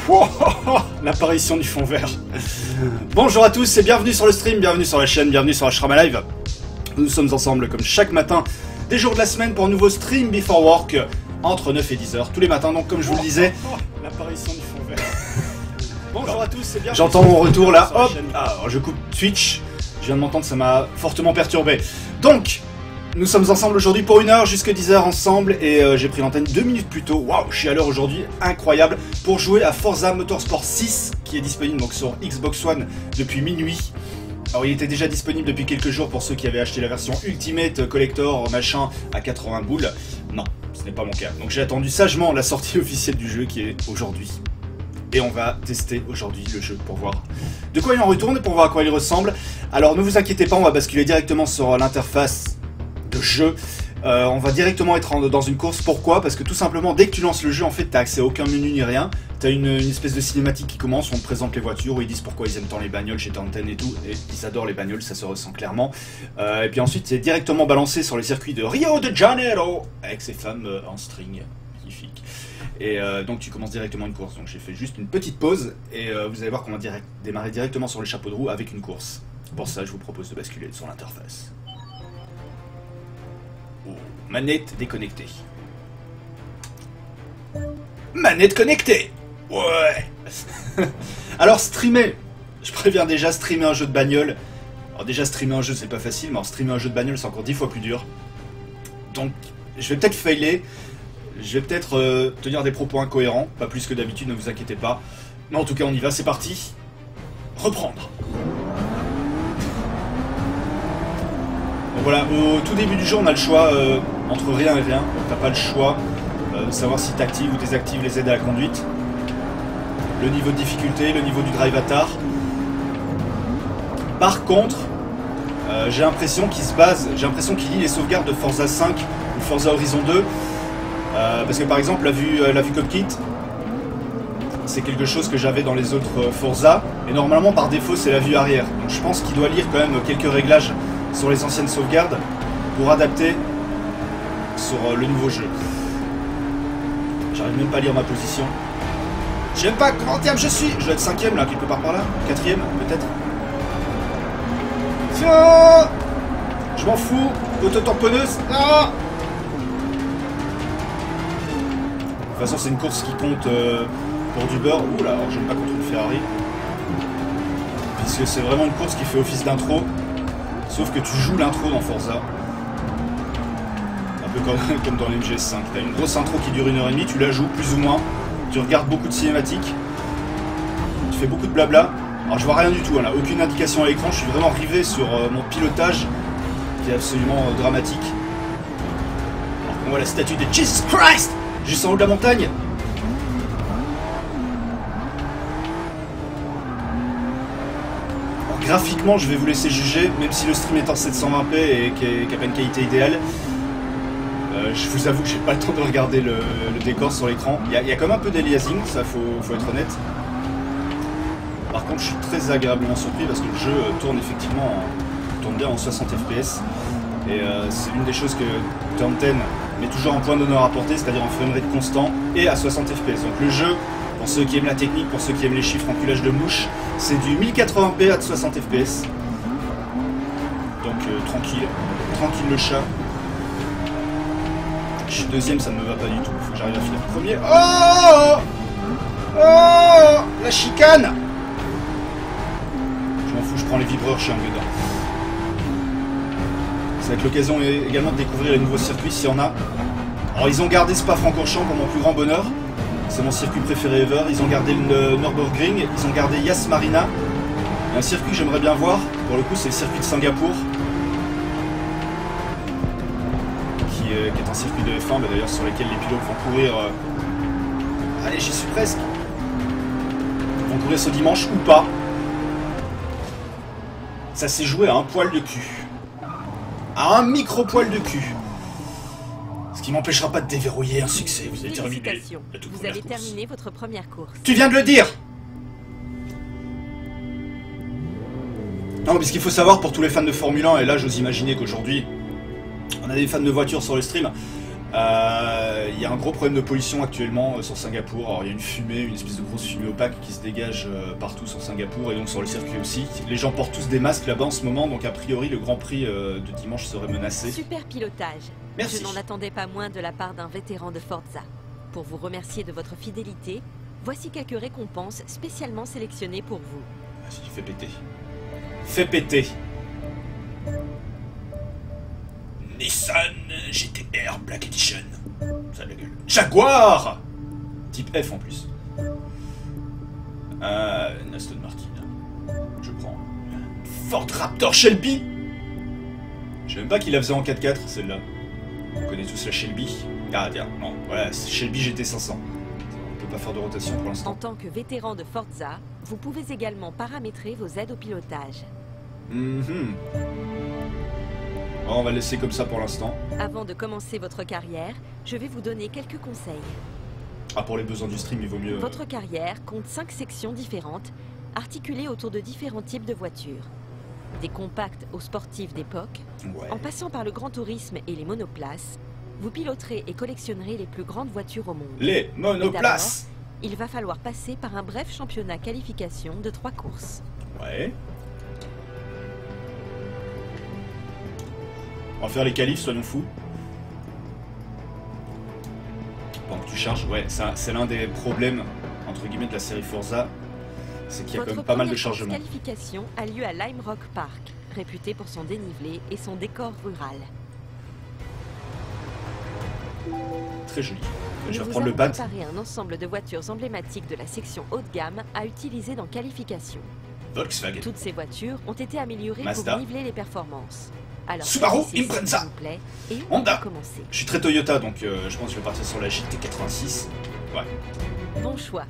Oh, oh, oh, l'apparition du fond vert. Bonjour à tous et bienvenue sur le stream, bienvenue sur la chaîne, bienvenue sur Ashrama Live. Nous sommes ensemble comme chaque matin des jours de la semaine pour un nouveau stream Before Work entre 9 et 10 heures tous les matins. Donc comme je vous le disais, l'apparition du fond vert. Bonjour à tous et bienvenue. J'entends mon retour là, hop. Alors je coupe Twitch, je viens de m'entendre, ça m'a fortement perturbé. Donc, nous sommes ensemble aujourd'hui pour 1 heure jusqu'à 10 heures ensemble et j'ai pris l'antenne 2 minutes plus tôt. Waouh, je suis à l'heure aujourd'hui, incroyable, pour jouer à Forza Motorsport 6 qui est disponible donc sur Xbox One depuis minuit. Alors il était déjà disponible depuis quelques jours pour ceux qui avaient acheté la version Ultimate Collector machin à 80 boules. Non, ce n'est pas mon cas. Donc j'ai attendu sagement la sortie officielle du jeu qui est aujourd'hui. Et on va tester aujourd'hui le jeu pour voir de quoi il en retourne et pour voir à quoi il ressemble. Alors ne vous inquiétez pas, on va basculer directement sur l'interface de jeu. On va directement être dans une course. Pourquoi? Parce que tout simplement, dès que tu lances le jeu, en fait, t'as accès à aucun menu ni rien. T'as une espèce de cinématique qui commence, on te présente les voitures, où ils disent pourquoi ils aiment tant les bagnoles chez Tanten et tout. Et ils adorent les bagnoles, ça se ressent clairement. Et puis ensuite, c'est directement balancé sur les circuits de Rio de Janeiro, avec ces femmes en string. Magnifique. Et donc tu commences directement une course. Donc j'ai fait juste une petite pause, et vous allez voir qu'on va démarrer directement sur les chapeaux de roue avec une course. Pour ça, je vous propose de basculer sur l'interface. Manette déconnectée. Manette connectée. Ouais. Alors streamer. Je préviens déjà, streamer un jeu de bagnole. Alors déjà streamer un jeu c'est pas facile, mais alors streamer un jeu de bagnole c'est encore 10 fois plus dur. Donc je vais peut-être failer. Je vais peut-être tenir des propos incohérents. Pas plus que d'habitude, ne vous inquiétez pas. Mais en tout cas on y va, c'est parti. Reprendre. Donc voilà, au tout début du jeu, on a le choix entre rien et rien. Donc t'as pas le choix de savoir si t'actives ou désactives les aides à la conduite. Le niveau de difficulté, le niveau du drive avatar. Par contre, j'ai l'impression qu'il lit les sauvegardes de Forza 5 ou Forza Horizon 2. Parce que par exemple, la vue cockpit, c'est quelque chose que j'avais dans les autres Forza. Et normalement, par défaut, c'est la vue arrière. Donc je pense qu'il doit lire quand même quelques réglages sur les anciennes sauvegardes pour adapter sur le nouveau jeu. J'arrive même pas à lire ma position. Je sais même pas combien je suis. Je dois être 5ème là, quelque part par là. 4ème peut-être. Tiens, je m'en fous. Auto-tamponneuse. Ah, de toute façon c'est une course qui compte pour du beurre. Ouh là, alors j'aime pas contre une Ferrari. Puisque c'est vraiment une course qui fait office d'intro. Sauf que tu joues l'intro dans Forza. Un peu comme dans l'MGS5. Tu as une grosse intro qui dure 1h30, tu la joues plus ou moins. Tu regardes beaucoup de cinématiques. Tu fais beaucoup de blabla. Alors je vois rien du tout, hein, là. Aucune indication à l'écran. Je suis vraiment rivé sur mon pilotage qui est absolument dramatique. Alors qu'on voit la statue de Jesus Christ juste en haut de la montagne. Graphiquement, je vais vous laisser juger, même si le stream est en 720p et qu'il n'y a pas une qualité idéale. Je vous avoue que j'ai pas le temps de regarder le décor sur l'écran. Il y a quand même un peu d'aliasing, ça faut être honnête. Par contre, je suis très agréablement surpris parce que le jeu tourne bien en 60 fps. Et c'est l'une des choses que Tanten met toujours en point d'honneur à porter, c'est-à-dire en framerate constant et à 60 fps. Donc le jeu, pour ceux qui aiment la technique, pour ceux qui aiment les chiffres en culage de mouche, c'est du 1080p à 60 fps. Donc tranquille le chat. Je suis deuxième, ça ne me va pas du tout. Faut que j'arrive à finir premier. Oh, oh, la chicane. Je m'en fous, je prends les vibreurs, je suis un dedans. Ça va être l'occasion également de découvrir les nouveaux circuits s'il y en a. Alors ils ont gardé Spa-Francorchamps pour mon plus grand bonheur. C'est mon circuit préféré ever. Ils ont gardé le Nürburgring, ils ont gardé Yas Marina. Et un circuit que j'aimerais bien voir, pour le coup, c'est le circuit de Singapour. Qui est un circuit de F1, d'ailleurs, sur lequel les pilotes vont courir... Allez, j'y suis presque. Ils vont courir ce dimanche ou pas. Ça s'est joué à un poil de cul. À un micro-poil de cul. Ce qui m'empêchera pas de déverrouiller un succès. Vous avez terminé la toute première course. Terminé votre première course. Tu viens de le dire. Non, mais ce qu'il faut savoir pour tous les fans de Formule 1, et là j'ose imaginer qu'aujourd'hui on a des fans de voitures sur le stream, il y a un gros problème de pollution actuellement sur Singapour. Alors il y a une fumée, une espèce de grosse fumée opaque qui se dégage partout sur Singapour et donc sur le circuit aussi. Les gens portent tous des masques là-bas en ce moment, donc a priori le Grand Prix de dimanche serait menacé. Super pilotage. Merci. Je n'en attendais pas moins de la part d'un vétéran de Forza. Pour vous remercier de votre fidélité, voici quelques récompenses spécialement sélectionnées pour vous. Vas-y, fais péter. Fais péter. Nissan GT-R Black Edition. Ça a la gueule. Jaguar type F en plus. Aston Martin. Je prends. Ford Raptor Shelby. Je sais même pas qu'il la faisait en 4x4 celle-là. On connaît tous la Shelby. Ah tiens, non, voilà, Shelby GT500. On peut pas faire de rotation pour l'instant. En tant que vétéran de Forza, vous pouvez également paramétrer vos aides au pilotage. On va laisser comme ça pour l'instant. Avant de commencer votre carrière, je vais vous donner quelques conseils. Ah, pour les besoins du stream, il vaut mieux... Votre carrière compte 5 sections différentes, articulées autour de différents types de voitures. Des compacts aux sportifs d'époque, en passant par le grand tourisme et les monoplaces, vous piloterez et collectionnerez les plus grandes voitures au monde. Les monoplaces! Il va falloir passer par un bref championnat qualification de 3 courses. Ouais. On va faire les qualifs, soyons fous. Pendant que tu charges, ouais, c'est l'un des problèmes, entre guillemets, de la série Forza. C'est qu'il y a quand même pas mal de chargements. Votre qualification a lieu à Lime Rock Park, réputé pour son dénivelé et son décor rural. Très joli. Je vais Nous reprendre le vous pad. avons préparé un ensemble de voitures emblématiques de la section haut de gamme à utiliser dans qualification. Volkswagen. Toutes ces voitures ont été améliorées Mazda. pour niveler les performances. Alors, Subaru choisissez Impreza. s'il vous plaît, et on Honda. va commencer. Je suis très Toyota, donc je pense que je vais partir sur la GT86. Ouais. Bon choix.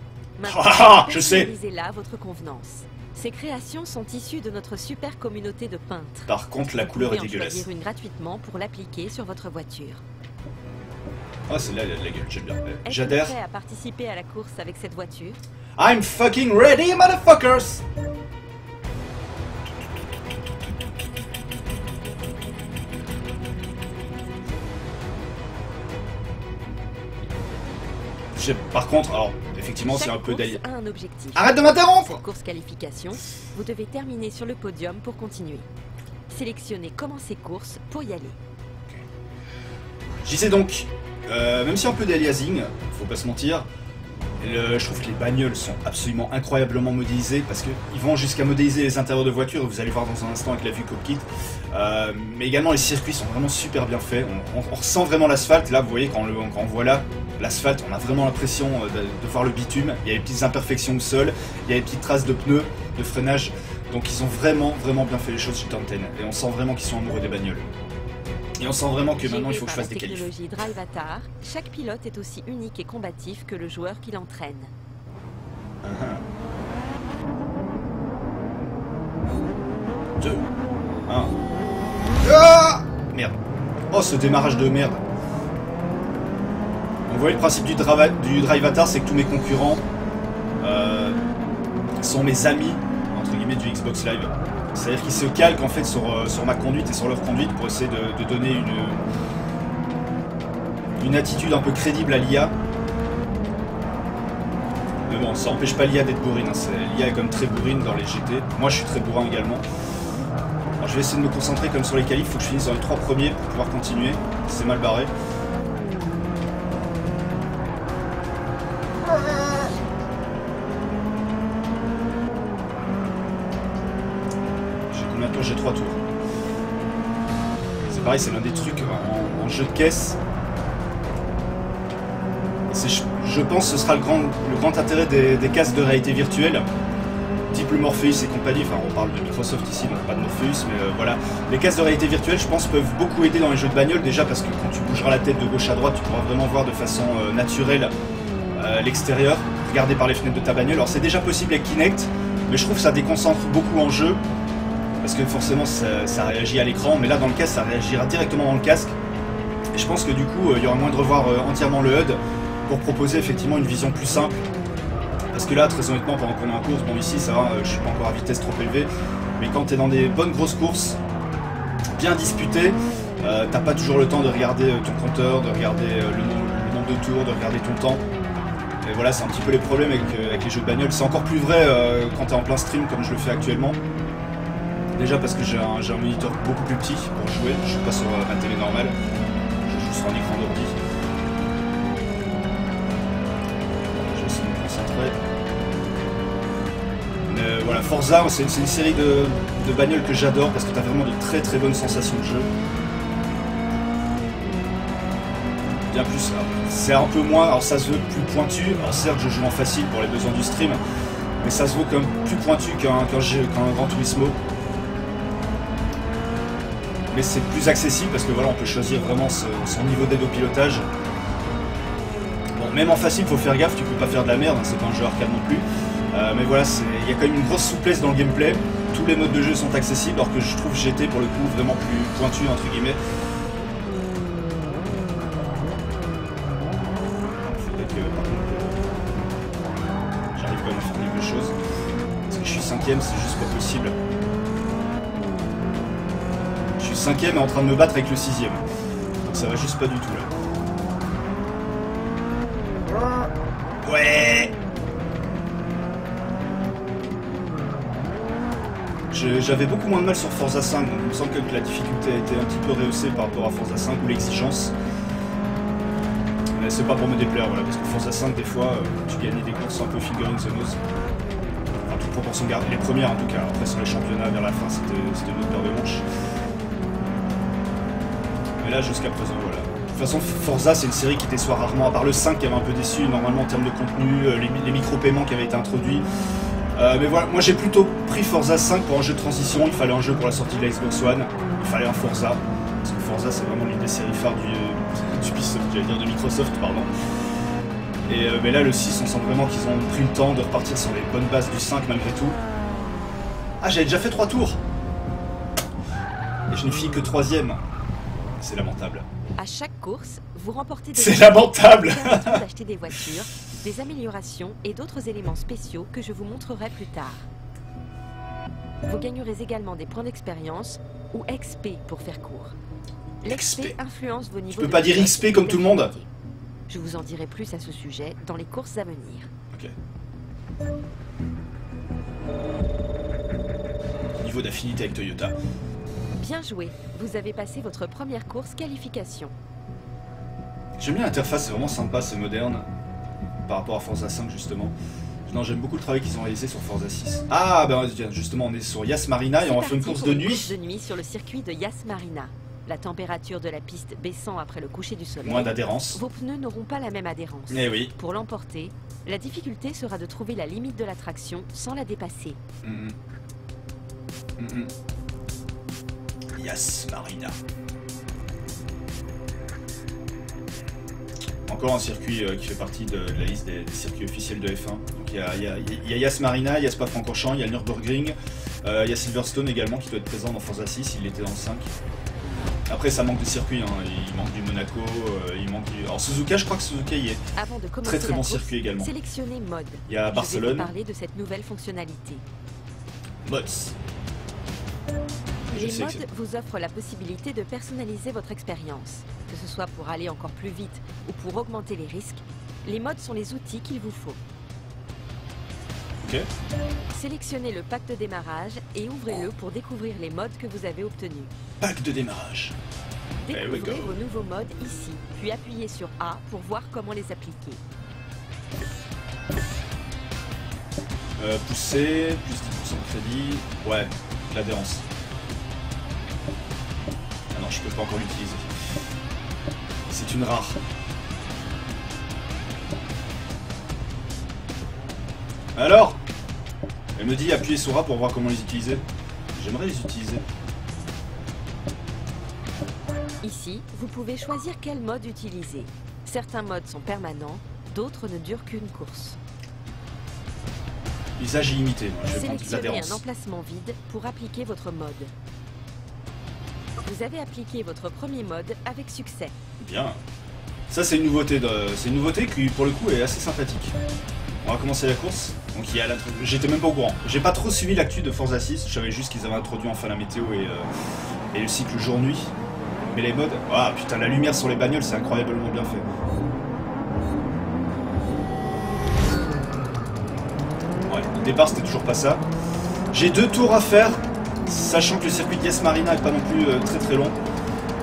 Ah, je sais. Personnalisez-la à votre convenance. Ces créations sont issues de notre super communauté de peintres. Par contre, la couleur Vous est pouvez en dégueulasse. choisir une gratuitement pour l'appliquer sur votre voiture. Ah, celle-là, elle a de la gueule, j'aime bien. Êtes-vous J'adhère. prêt à participer à la course avec cette voiture? I'm fucking ready, motherfuckers! Par contre, alors, effectivement, c'est un peu d'ailleurs. d'ailleurs. Un objectif. Arrête de m'interrompre! Pour course qualification, vous devez terminer sur le podium pour continuer. Sélectionnez commencer course pour y aller. J'y sais donc, même si un peu d'aliasing, faut pas se mentir, je trouve que les bagnoles sont absolument incroyablement modélisées parce qu'ils vont jusqu'à modéliser les intérieurs de voitures, vous allez voir dans un instant avec la vue cockpit, mais également les circuits sont vraiment super bien faits, on ressent vraiment l'asphalte, là vous voyez quand on voit là l'asphalte, on a vraiment l'impression de voir le bitume, il y a les petites imperfections au sol, il y a les petites traces de pneus, de freinage, donc ils ont vraiment bien fait les choses chez Turn 10 et on sent vraiment qu'ils sont amoureux des bagnoles. Et on sent vraiment que maintenant il faut que je fasse des qualifs. Avec la technologie Drivatar, chaque pilote est aussi unique et combatif que le joueur qui l'entraîne. 2, 1. Ah merde. Oh, ce démarrage de merde. Vous voyez le principe du Drivatar, c'est que tous mes concurrents sont mes amis, entre guillemets, du Xbox Live. C'est-à-dire qu'ils se calquent en fait sur ma conduite et sur leur conduite pour essayer de donner une attitude un peu crédible à l'IA. Mais bon, ça n'empêche pas l'IA d'être bourrine. Hein. L'IA est comme très bourrine dans les GT. Moi, je suis très bourrin également. Alors, je vais essayer de me concentrer comme sur les qualifs. Il faut que je finisse dans les 3 premiers pour pouvoir continuer. C'est mal barré. J'ai 3 tours. C'est pareil, c'est l'un des trucs en jeu de caisse. Je pense que ce sera le grand intérêt des casques de réalité virtuelle, type le Morpheus et compagnie. Enfin, on parle de Microsoft ici, donc pas de Morpheus, mais voilà. Les casques de réalité virtuelle, je pense, peuvent beaucoup aider dans les jeux de bagnole, déjà parce que quand tu bougeras la tête de gauche à droite, tu pourras vraiment voir de façon naturelle l'extérieur, regarder par les fenêtres de ta bagnole. Alors, c'est déjà possible avec Kinect, mais je trouve que ça déconcentre beaucoup en jeu. Parce que forcément ça réagit à l'écran, mais là dans le casque ça réagira directement dans le casque. Et je pense que du coup il y aura moins de revoir entièrement le HUD pour proposer effectivement une vision plus simple. Parce que là très honnêtement pendant qu'on est en course, bon ici ça va, je suis pas encore à vitesse trop élevée, mais quand tu es dans des bonnes grosses courses bien disputées, t'as pas toujours le temps de regarder ton compteur, de regarder le nombre nombre de tours, de regarder ton temps. Et voilà, c'est un petit peu les problèmes avec les jeux de bagnole. C'est encore plus vrai quand tu es en plein stream comme je le fais actuellement. Déjà parce que j'ai un moniteur beaucoup plus petit pour jouer, je suis pas sur ma télé normale, je joue sur un écran d'ordi. Je vais essayer de me concentrer. Mais voilà, Forza, c'est une série de bagnoles que j'adore parce que tu as vraiment de très très bonnes sensations de jeu. Bien plus, c'est un peu moins, alors ça se veut plus pointu, alors certes je joue en facile pour les besoins du stream, mais ça se veut quand même plus pointu qu'un Gran Turismo. Mais c'est plus accessible parce que voilà, on peut choisir vraiment son niveau d'aide au pilotage. Bon, même en facile, faut faire gaffe, tu peux pas faire de la merde, hein, c'est pas un jeu arcade non plus. Mais voilà, il y a quand même une grosse souplesse dans le gameplay. Tous les modes de jeu sont accessibles, alors que je trouve GT pour le coup vraiment plus pointu entre guillemets. Faudrait que par contre j'arrive quand même à faire quelque chose. Parce que je suis 5ème, c'est juste pas possible. Je suis 5ème et en train de me battre avec le 6ème. Donc ça va juste pas du tout là. Ouais. J'avais beaucoup moins de mal sur Forza 5, donc il me semble que la difficulté a été un petit peu rehaussée par rapport à Forza 5 ou l'exigence. Mais c'est pas pour me déplaire, voilà, parce que Forza 5 des fois tu gagnais des courses un peu finger in the nose. Enfin toute proportion gardée, les premières en tout cas, après sur les championnats vers la fin c'était une autre paire de manches. Mais là jusqu'à présent voilà. De toute façon Forza c'est une série qui déçoit rarement, à part le 5 qui avait un peu déçu normalement en termes de contenu, les micro-paiements qui avaient été introduits. Mais voilà, moi j'ai plutôt pris Forza 5 pour un jeu de transition, il fallait un jeu pour la sortie de la Xbox One, il fallait un Forza, parce que Forza c'est vraiment l'une des séries phares de Microsoft, pardon. Et mais là le 6, on sent vraiment qu'ils ont pris le temps de repartir sur les bonnes bases du 5 malgré tout. Ah, j'avais déjà fait 3 tours. Et je ne finis que 3ème. C'est lamentable. À chaque course, vous remportez des C'est lamentable. d'acheter des voitures, des améliorations et d'autres éléments spéciaux que je vous montrerai plus tard. Vous gagnerez également des points d'expérience ou XP pour faire court. L'XP influence vos niveaux. Tu peux pas dire XP comme tout le monde. Je vous en dirai plus à ce sujet dans les courses à venir. Ok. Niveau d'affinité avec Toyota. Bien joué, vous avez passé votre première course qualification. J'aime bien l'interface, c'est vraiment sympa, c'est moderne. Par rapport à Forza 5 justement. Non, j'aime beaucoup le travail qu'ils ont réalisé sur Forza 6. Ah ben justement on est sur Yas Marina et on va faire une course de nuit. Course de nuit sur le circuit de Yas Marina. La température de la piste baissant après le coucher du soleil. Moins d'adhérence. Vos pneus n'auront pas la même adhérence. Eh oui. Pour l'emporter, la difficulté sera de trouver la limite de la traction sans la dépasser. Yas Marina. Encore un circuit qui fait partie de la liste des circuits officiels de F1. Donc il y a Yas Marina, il y a Spa-Francorchamps, il y a le Nürburgring, il y a Silverstone également qui doit être présent dans Forza 6, il était dans le 5. Après ça manque de circuits, hein. Il manque du Monaco, il manque du... Alors Suzuka, je crois que Suzuka y est. Avant de commencer très bon circuit également. Sélectionnez mode. Il y a Barcelone. Je vais vous parler de cette nouvelle fonctionnalité. Mods. Les mods vous offrent la possibilité de personnaliser votre expérience. Que ce soit pour aller encore plus vite ou pour augmenter les risques, les mods sont les outils qu'il vous faut. Ok. Sélectionnez le pack de démarrage et ouvrez-le pour découvrir les mods que vous avez obtenus. Pack de démarrage. Découvrez vos nouveaux mods ici, puis appuyez sur A pour voir comment les appliquer. Pousser, plus 10% de crédit. Ouais, l'adhérence. Ah non, je peux pas encore l'utiliser. C'est une rare. Alors, elle me dit appuyez sur A pour voir comment les utiliser. J'aimerais les utiliser. Ici, vous pouvez choisir quel mode utiliser. Certains modes sont permanents, d'autres ne durent qu'une course. Usage illimité, moi je vais prendre Sélectionnez l'adhérence. un emplacement vide pour appliquer votre mode. Vous avez appliqué votre premier mode avec succès. Bien. Ça c'est une nouveauté, qui pour le coup est assez sympathique. On va commencer la course. Donc il y a la... J'étais même pas au courant. J'ai pas trop suivi l'actu de Forza 6. Je savais juste qu'ils avaient introduit enfin la météo et le cycle jour-nuit. Mais les modes... Ah putain, la lumière sur les bagnoles c'est incroyablement bien fait. Au départ, c'était toujours pas ça. J'ai 2 tours à faire, sachant que le circuit de Yas Marina est pas non plus très très long.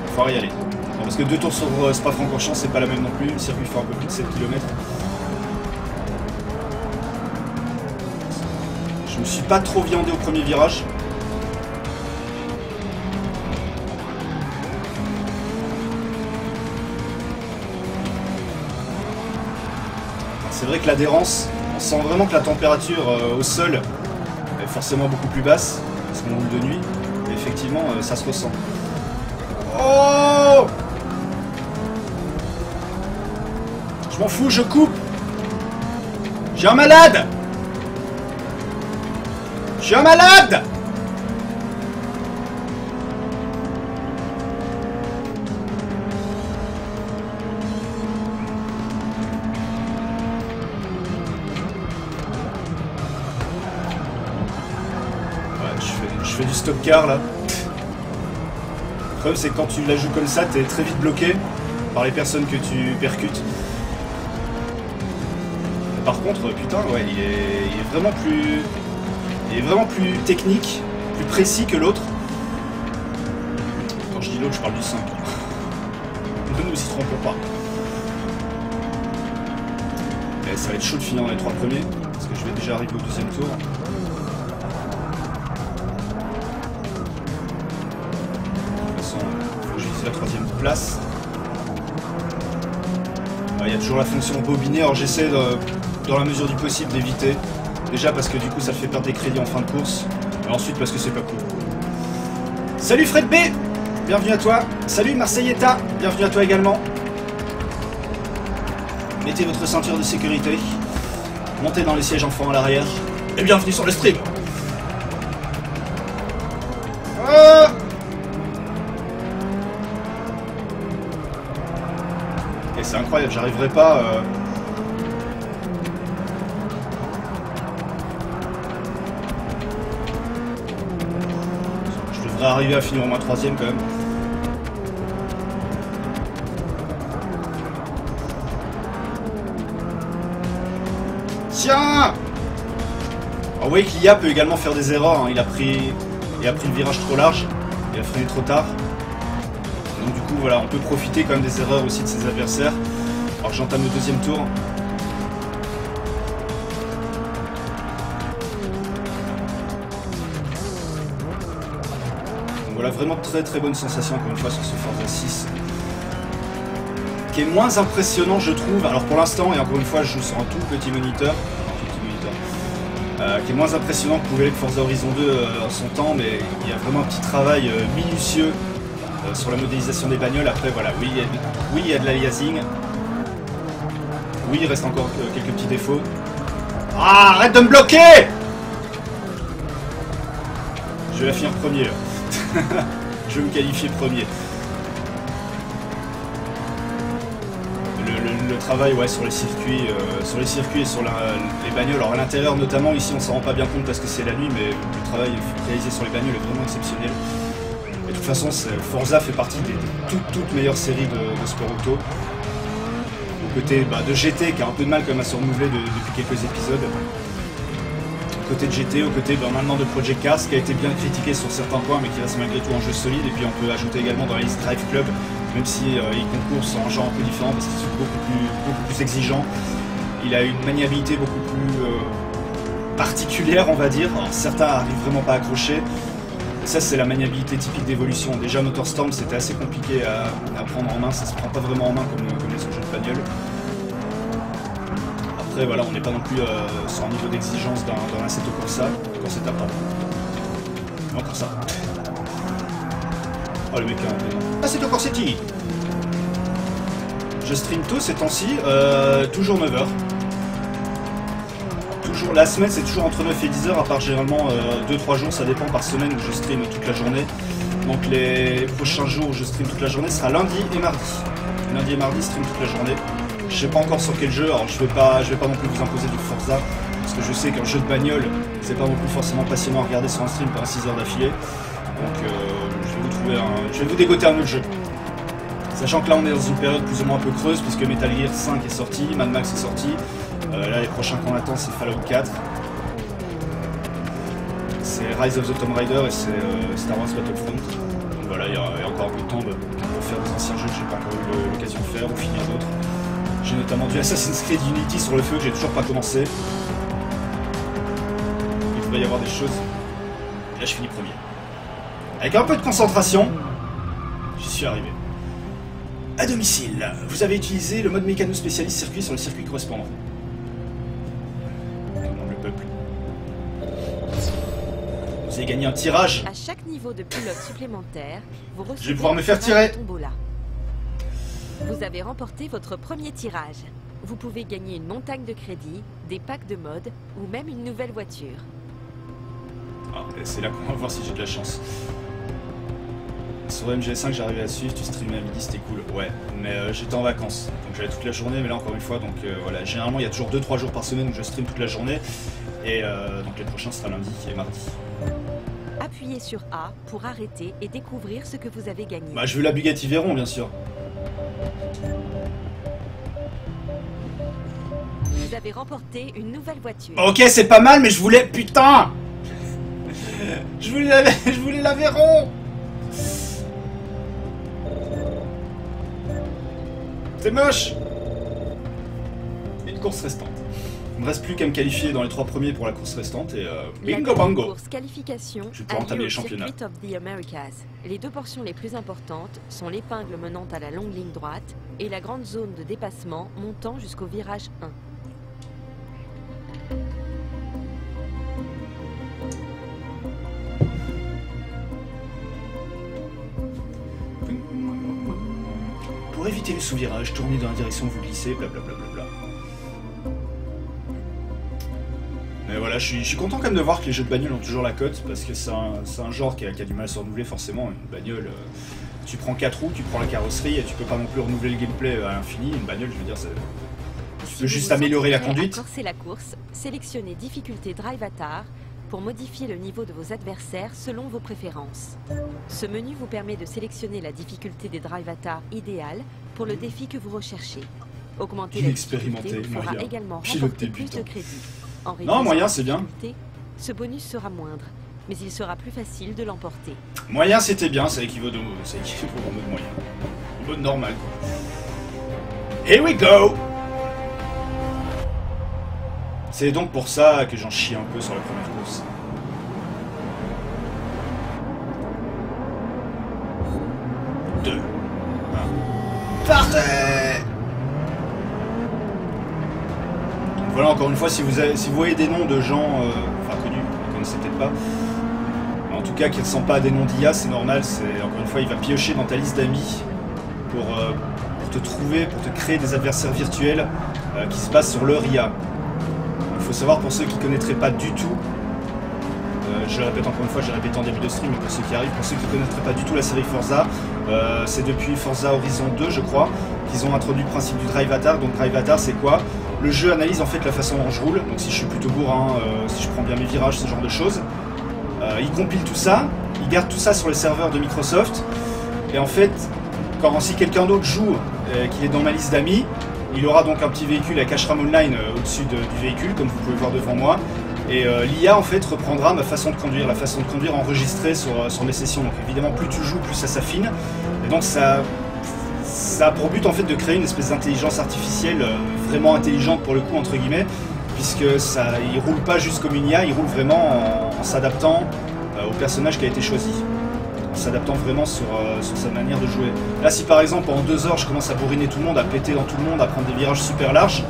Il faut y aller. Non, parce que 2 tours sur Spa-Francorchamps, c'est pas la même non plus. Le circuit fait un peu plus de 7 km. Je me suis pas trop viandé au premier virage. C'est vrai que l'adhérence, on sent vraiment que la température au sol est forcément beaucoup plus basse, parce qu'on roule de nuit, et effectivement ça se ressent. Oh! Je m'en fous, je coupe! J'ai un malade! Je suis un malade! Je fais du stop car là. Le problème c'est que quand tu la joues comme ça, t'es très vite bloqué par les personnes que tu percutes. Par contre, putain, ouais, il est vraiment plus... Il est vraiment plus technique, plus précis que l'autre. Quand je dis l'autre, je parle du 5. Ne nous y trompons pas. Et ça va être chaud de finir dans les 3 premiers, parce que je vais déjà arriver au 2e tour. La 3e place. Il y a toujours la fonction bobiner, alors j'essaie dans la mesure du possible d'éviter. Déjà parce que du coup ça fait perdre des crédits en fin de course. Et ensuite parce que c'est pas cool. Salut Fred B, bienvenue à toi. Salut Marseilletta, bienvenue à toi également. Mettez votre ceinture de sécurité. Montez dans les sièges enfants à l'arrière. Et bienvenue sur le stream. C'est incroyable, j'arriverai pas... Je devrais arriver à finir au moins 3e quand même. Tiens! Alors vous voyez que l'IA peut également faire des erreurs, hein. Il a pris le virage trop large, il a freiné trop tard. Donc du coup voilà, on peut profiter quand même des erreurs aussi de ses adversaires. Alors j'entame le 2e tour. Donc voilà, vraiment très très bonne sensation encore une fois sur ce Forza 6. Qui est moins impressionnant je trouve, alors pour l'instant, et encore une fois je joue sur un tout petit moniteur. Qui est moins impressionnant que pouvait l'être Forza Horizon 2 en son temps, mais il y a vraiment un petit travail minutieux sur la modélisation des bagnoles. Après voilà, oui il y a de l'aliasing, oui il reste encore quelques petits défauts. Ah, arrête de me bloquer! Je vais la finir premier là. Je vais me qualifier premier. Le travail ouais, sur les circuits et sur les bagnoles, alors à l'intérieur notamment, ici on s'en rend pas bien compte parce que c'est la nuit, mais le travail réalisé sur les bagnoles est vraiment exceptionnel. Et de toute façon, Forza fait partie des toutes meilleures séries de sport auto. Au côté de GT qui a un peu de mal quand même à se renouveler depuis quelques épisodes. Au côté de GT, au côté maintenant de Project Cars qui a été bien critiqué sur certains points mais qui reste malgré tout un jeu solide. Et puis on peut ajouter également dans la liste Drive Club, même si il concourt sur un genre un peu différent parce qu'il est beaucoup plus exigeant. Il a une maniabilité beaucoup plus particulière on va dire. Alors certains arrivent vraiment pas à accrocher. Ça c'est la maniabilité typique d'évolution. Déjà Motorstorm c'était assez compliqué à prendre en main, ça se prend pas vraiment en main comme les autres jeux de bagnole. Après voilà, on n'est pas non plus sur un niveau d'exigence d'un Assetto Corsa, Corsetta pardon. Mais encore ça. Oh le mec est un peu... Assetto Corsetti. Je stream tôt ces temps-ci, toujours 9h. La semaine c'est toujours entre 9 et 10h, à part généralement 2-3 jours, ça dépend par semaine où je stream toute la journée. Donc les prochains jours où je stream toute la journée sera lundi et mardi. Lundi et mardi, stream toute la journée. Je sais pas encore sur quel jeu, alors je vais pas non plus vous imposer du Forza, parce que je sais qu'un jeu de bagnole, c'est pas non plus forcément passionnant à regarder sur un stream pendant 6 heures d'affilée. Donc je vais vous dégoter un autre jeu. Sachant que là on est dans une période plus ou moins un peu creuse, puisque Metal Gear 5 est sorti, Mad Max est sorti. Là les prochains qu'on attend c'est Fallout 4. c'est Rise of the Tomb Raider et c'est Star Wars Battlefront. Donc voilà, il y a encore un peu de temps pour faire des anciens jeux que j'ai pas encore eu l'occasion de faire ou finir d'autres. J'ai notamment du Assassin's Creed Unity sur le feu que j'ai toujours pas commencé. Il devrait y avoir des choses. Et là je finis premier. Avec un peu de concentration, j'y suis arrivé. À domicile, vous avez utilisé le mode mécano spécialiste circuit sur le circuit correspondant. Demande le peuple. Vous avez gagné un tirage. À chaque niveau de pilote supplémentaire, vous recevez Je vais pouvoir me faire tirer. Tombola. Vous avez remporté votre premier tirage. Vous pouvez gagner une montagne de crédits, des packs de mode ou même une nouvelle voiture. Ah, c'est là qu'on va voir si j'ai de la chance. Sur MGS5 j'arrivais à suivre, tu streamais à midi, c'était cool. Ouais, mais j'étais en vacances, donc j'avais toute la journée, mais là encore une fois, donc voilà, généralement il y a toujours 2-3 jours par semaine où je stream toute la journée, et donc les prochains sera lundi et mardi. Appuyez sur A pour arrêter et découvrir ce que vous avez gagné. Bah je veux la Bugatti Veyron bien sûr. Vous avez remporté une nouvelle voiture. Ok c'est pas mal, mais je voulais... Putain je voulais la Veyron. C'est moche. Une course restante. Il ne me reste plus qu'à me qualifier dans les 3 premiers pour la course restante et bingo bango. La course qualification Je vais pouvoir entamer les championnats. Circuit of the Americas. Les 2 portions les plus importantes sont l'épingle menant à la longue ligne droite et la grande zone de dépassement montant jusqu'au virage 1. Pour éviter le sous-virage, tournez dans la direction où vous glissez, blablabla. Mais voilà, je suis content quand même de voir que les jeux de bagnole ont toujours la cote, parce que c'est un genre qui a du mal à se renouveler forcément. Une bagnole, tu prends 4 roues, tu prends la carrosserie, et tu peux pas non plus renouveler le gameplay à l'infini. Une bagnole, je veux dire, tu peux juste améliorer la conduite. Corser la course, sélectionnez difficulté Drive Avatar pour modifier le niveau de vos adversaires selon vos préférences. Ce menu vous permet de sélectionner la difficulté des Drive Avatar idéale pour le défi que vous recherchez. Augmenter la difficulté vous fera également remporter plus de crédits. En non, moyen c'est bien. Ce bonus sera moindre, mais il sera plus facile de l'emporter. Moyen c'était bien, ça équivaut au mode moyen. Au mode normal quoi. Here we go. C'est donc pour ça que j'en chie un peu sur la première course. Deux. Un. Partez. Donc voilà, encore une fois, si vous voyez des noms de gens, enfin connus, vous ne connaissez peut-être pas, mais en tout cas qui ne ressemblent pas à des noms d'IA, c'est normal, encore une fois, il va piocher dans ta liste d'amis pour te trouver, pour te créer des adversaires virtuels qui se basent sur leur IA. Il faut savoir, pour ceux qui ne connaîtraient pas du tout, je répète encore une fois, j'ai répété en début de stream, mais pour ceux qui arrivent, pour ceux qui ne connaîtraient pas du tout la série Forza, c'est depuis Forza Horizon 2, je crois, qu'ils ont introduit le principe du Drive Avatar. Donc Drive Avatar, c'est quoi? Le jeu analyse en fait la façon dont je roule, donc si je suis plutôt bourrin, si je prends bien mes virages, ce genre de choses. Il compile tout ça, il garde tout ça sur les serveurs de Microsoft, et en fait, si quelqu'un d'autre joue, qu'il est dans ma liste d'amis, il aura donc un petit véhicule avec Ashram Online au-dessus du véhicule, comme vous pouvez voir devant moi. Et l'IA en fait reprendra ma façon de conduire, la façon de conduire enregistrée sur mes sessions. Donc évidemment plus tu joues, plus ça s'affine. Et donc ça a pour but en fait de créer une espèce d'intelligence artificielle vraiment intelligente pour le coup entre guillemets, puisque il roule pas juste comme une IA, il roule vraiment en s'adaptant au personnage qui a été choisi. En s'adaptant vraiment sur sa manière de jouer. Là si par exemple en 2 heures je commence à bourriner tout le monde, à péter dans tout le monde, à prendre des virages super larges,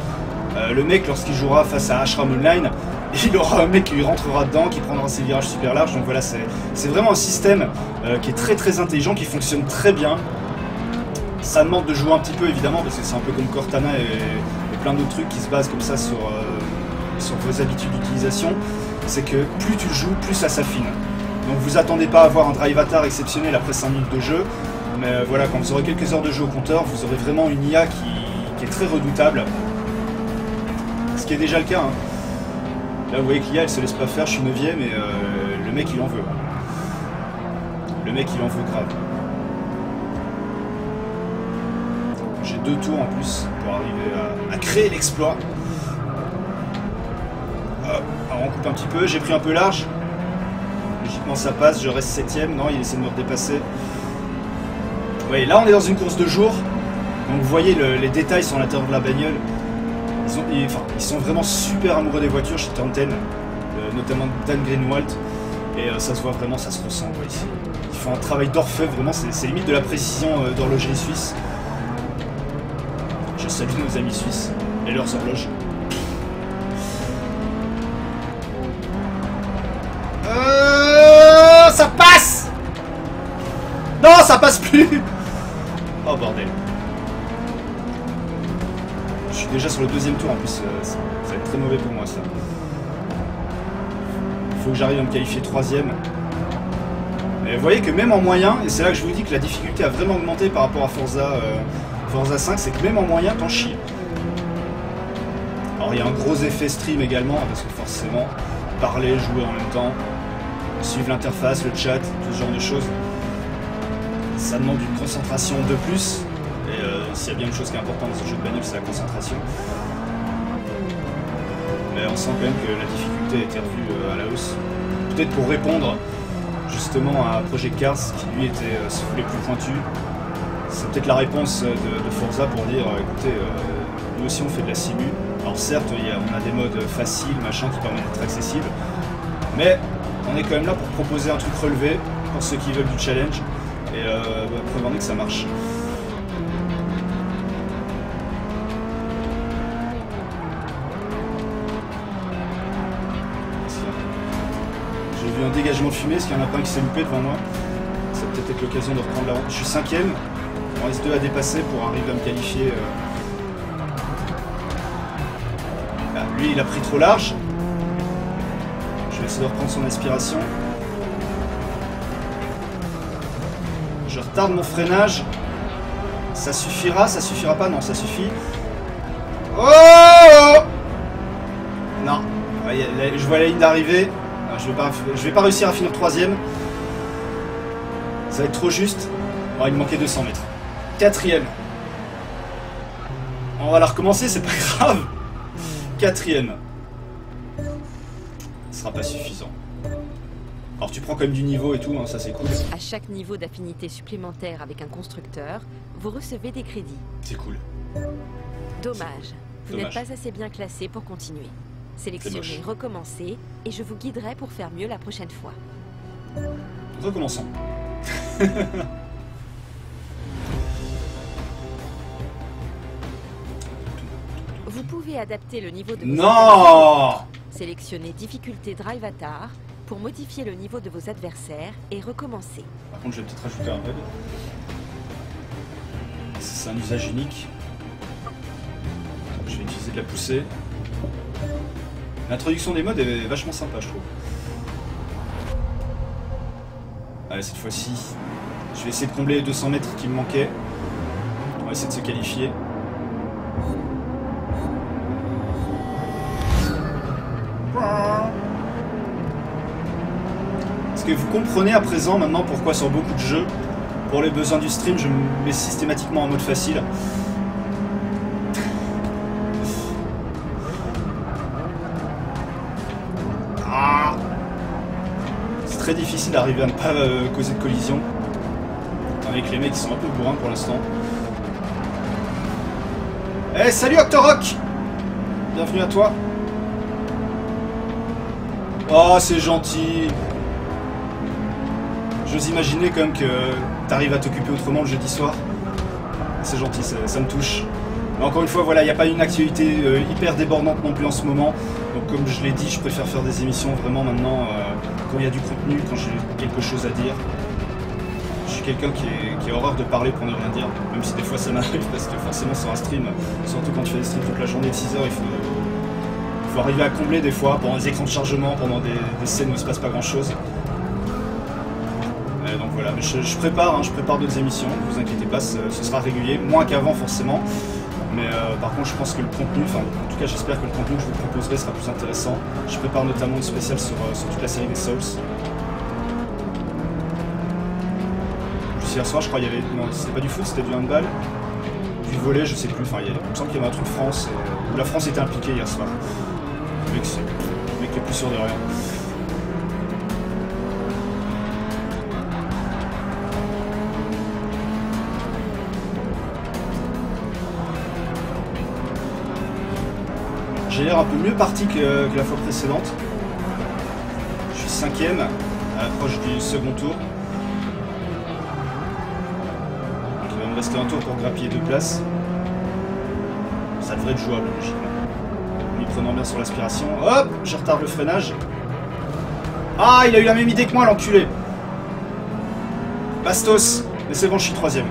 le mec lorsqu'il jouera face à Ashram Online, il aura un mec qui lui rentrera dedans, qui prendra ses virages super larges. Donc voilà, c'est vraiment un système qui est très très intelligent, qui fonctionne très bien. Ça demande de jouer un petit peu évidemment, parce que c'est un peu comme Cortana et plein d'autres trucs qui se basent comme ça sur vos habitudes d'utilisation. C'est que plus tu joues, plus ça s'affine. Donc vous attendez pas à avoir un Drive Avatar exceptionnel après 5 minutes de jeu, mais voilà, quand vous aurez quelques heures de jeu au compteur, vous aurez vraiment une IA qui est très redoutable. Ce qui est déjà le cas. Hein. Là vous voyez que l'IA elle se laisse pas faire, je suis 9ème et le mec il en veut. Le mec il en veut grave. J'ai 2 tours en plus pour arriver à créer l'exploit. Alors on coupe un petit peu, j'ai pris un peu large. théoriquement ça passe, je reste 7ème. Non, il essaie de me redépasser. Oui, là on est dans une course de jour. Donc vous voyez les détails sur l'intérieur de la bagnole. Ils sont vraiment super amoureux des voitures chez Turntale, notamment Dan Greenwald. Et ça se voit vraiment, ça se ressent quoi, ici. Ils font un travail d'orfèvre, vraiment, c'est limite de la précision d'horlogerie suisse. Je salue nos amis suisses et leurs horloges. Ça passe! Non, ça passe plus! Oh bordel. Je suis déjà sur le 2e tour en plus, ça va être très mauvais pour moi ça. Il faut que j'arrive à me qualifier 3ème. Et vous voyez que même en moyen, et c'est là que je vous dis que la difficulté a vraiment augmenté par rapport à Forza 5, c'est que même en moyen, t'en chies. Alors il y a un gros effet stream également, parce que forcément, parler, jouer en même temps, suivre l'interface, le chat, tout ce genre de choses, ça demande une concentration de plus. Et s'il y a bien une chose qui est importante dans ce jeu de bagnole, c'est la concentration. Mais on sent quand même que la difficulté a été revue à la hausse. Peut-être pour répondre justement à Project Cars, qui lui était les plus pointus. C'est peut-être la réponse de Forza pour dire écoutez, nous aussi on fait de la simu. Alors certes, on a des modes faciles, machin, qui permettent d'être accessibles. Mais on est quand même là pour proposer un truc relevé pour ceux qui veulent du challenge. Et preuve en est que ça marche. J'ai vu un dégagement de fumée, est-ce qu'il y en a pas un qui s'est loupé devant moi? Ça va peut-être être l'occasion de reprendre la route. Je suis 5ème, il en reste 2 à dépasser pour arriver à me qualifier. Ah, lui il a pris trop large. Je vais essayer de reprendre son aspiration. Je retarde mon freinage. Ça suffira pas? Non, ça suffit. Oh! Non, je vois la ligne d'arrivée. Je vais pas réussir à finir 3ème. Ça va être trop juste. Oh, il me manquait 200 mètres. 4ème. On va la recommencer, c'est pas grave. 4ème. Ce sera pas suffisant. Alors tu prends quand même du niveau et tout, hein, ça c'est cool. À chaque niveau d'affinité supplémentaire avec un constructeur, vous recevez des crédits. C'est cool. Dommage. Vous n'êtes pas assez bien classé pour continuer. Sélectionnez, recommencez, et je vous guiderai pour faire mieux la prochaine fois. Recommençons. Vous pouvez adapter le niveau de vos Non! Sélectionnez difficulté Drivatar pour modifier le niveau de vos adversaires et recommencer. Par contre, je vais peut-être rajouter un mode. C'est un usage unique. Je vais utiliser de la poussée. L'introduction des modes est vachement sympa, je trouve. Allez, cette fois-ci, je vais essayer de combler les 200 mètres qui me manquaient. On va essayer de se qualifier. Est-ce que vous comprenez à présent maintenant pourquoi sur beaucoup de jeux, pour les besoins du stream, je me mets systématiquement en mode facile? C'est très difficile d'arriver à ne pas causer de collision. Avec les mecs qui sont un peu bourrins pour l'instant. Eh, hey, salut Octorok! Bienvenue à toi. Oh, c'est gentil. J'ose imaginer quand même que t'arrives à t'occuper autrement le jeudi soir. C'est gentil, ça me touche. Mais encore une fois, voilà, il n'y a pas une actualité hyper débordante non plus en ce moment. Donc comme je l'ai dit, je préfère faire des émissions vraiment maintenant quand il y a du contenu, quand j'ai quelque chose à dire. Je suis quelqu'un qui a horreur de parler pour ne rien dire, même si des fois ça m'arrive, parce que forcément sur un stream, surtout quand tu fais des streams toute la journée de 6 heures, il faut arriver à combler des fois pendant des écrans de chargement, pendant des scènes où il ne se passe pas grand chose. Donc voilà, mais je prépare d'autres émissions, ne vous inquiétez pas, ce sera régulier, moins qu'avant forcément. Mais par contre je pense que le contenu, enfin en tout cas j'espère que le contenu que je vous proposerai sera plus intéressant. Je prépare notamment une spéciale sur toute la série des Souls. Juste hier soir je crois qu'il y avait... Non, c'était pas du foot, c'était du handball. Du volley, je sais plus, enfin il me semble qu'il y avait un truc de France, où la France était impliquée hier soir. Le mec est plus sûr de rien. J'ai l'air un peu mieux parti que la fois précédente. Je suis 5ème, à l'approche du second tour. Donc, il va me rester un tour pour grappiller 2 places. Ça devrait être jouable, logiquement. En m'y prenant bien sur l'aspiration. Hop, je retarde le freinage. Ah, il a eu la même idée que moi, l'enculé. Bastos. Mais c'est bon, je suis 3ème.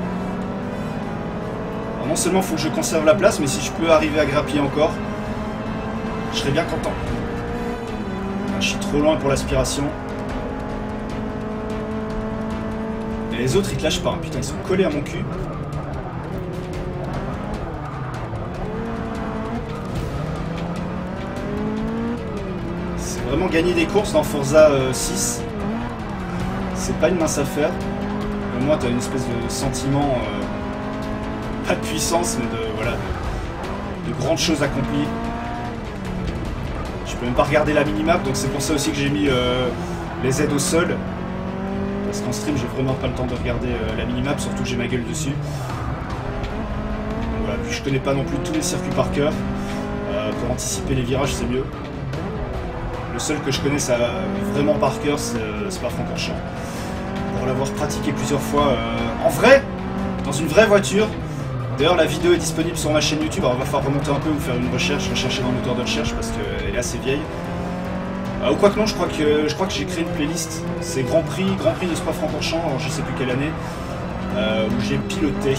Alors, non seulement il faut que je conserve la place, mais si je peux arriver à grappiller encore, je serais bien content. Je suis trop loin pour l'aspiration. Et les autres, ils te lâchent pas. Putain, ils sont collés à mon cul. C'est vraiment gagner des courses dans Forza 6. C'est pas une mince affaire. Au moins, t'as une espèce de sentiment, pas de puissance, mais de, voilà, de grandes choses accomplies. Je peux même pas regarder la minimap, donc c'est pour ça aussi que j'ai mis les aides au sol. Parce qu'en stream, j'ai vraiment pas le temps de regarder la minimap, surtout que j'ai ma gueule dessus. Donc, voilà, puis je connais pas non plus tous les circuits par cœur. Pour anticiper les virages, c'est mieux. Le seul que je connais ça, vraiment par cœur, c'est Spa-Francorchamps. Pour l'avoir pratiqué plusieurs fois en vrai, dans une vraie voiture. D'ailleurs, la vidéo est disponible sur ma chaîne YouTube. Alors, on va faire remonter un peu ou faire une recherche, rechercher dans le moteur de recherche parce qu'elle est assez vieille. Ou quoi que non, je crois que j'ai créé une playlist. C'est Grand Prix de Spa-Francorchamps, alors je sais plus quelle année, où j'ai piloté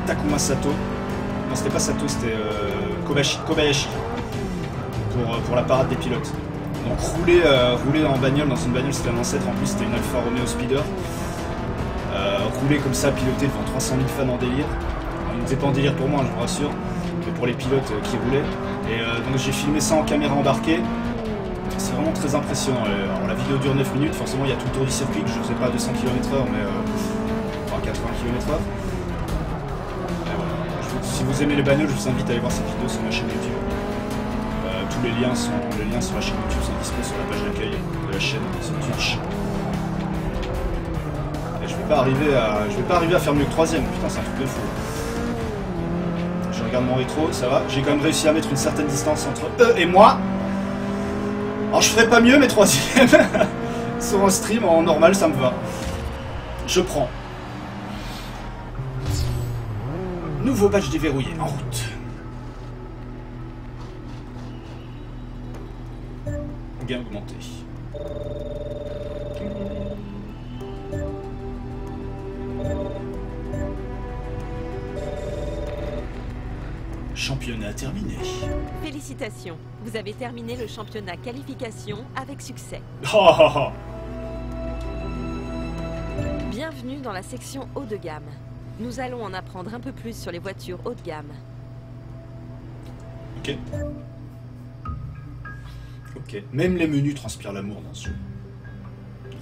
Takuma Sato. Non, c'était pas Sato, c'était Kobayashi pour la parade des pilotes. Donc rouler en bagnole, dans une bagnole, c'était un ancêtre. En plus, c'était une Alfa Romeo Speeder. Rouler comme ça, piloter devant 300 000 fans en délire. Il n'était pas en délire pour moi, je vous rassure, mais pour les pilotes qui roulaient. Et donc j'ai filmé ça en caméra embarquée. C'est vraiment très impressionnant. Alors la vidéo dure 9 minutes, forcément il y a tout le tour du circuit que je ne faisais pas à 200 km/h, mais enfin 80 km/h. Voilà. Si vous aimez les bagnoles, je vous invite à aller voir cette vidéo sur ma chaîne YouTube. Tous les liens sur la chaîne YouTube sont disponibles sur la page d'accueil de la chaîne, sur Twitch. Et je vais pas arriver à faire mieux que 3ème, putain c'est un truc de fou. Je regarde mon rétro, ça va. J'ai quand même réussi à mettre une certaine distance entre eux et moi. Alors je ferai pas mieux, mais 3ème. Sur un stream, en normal, ça me va. Je prends. Nouveau badge déverrouillé, en route. Gain augmenté. Championnat terminé. Félicitations, vous avez terminé le championnat qualification avec succès. Bienvenue dans la section haut de gamme. Nous allons en apprendre un peu plus sur les voitures haut de gamme. Ok. Ok. Même les menus transpirent l'amour dans ce jeu.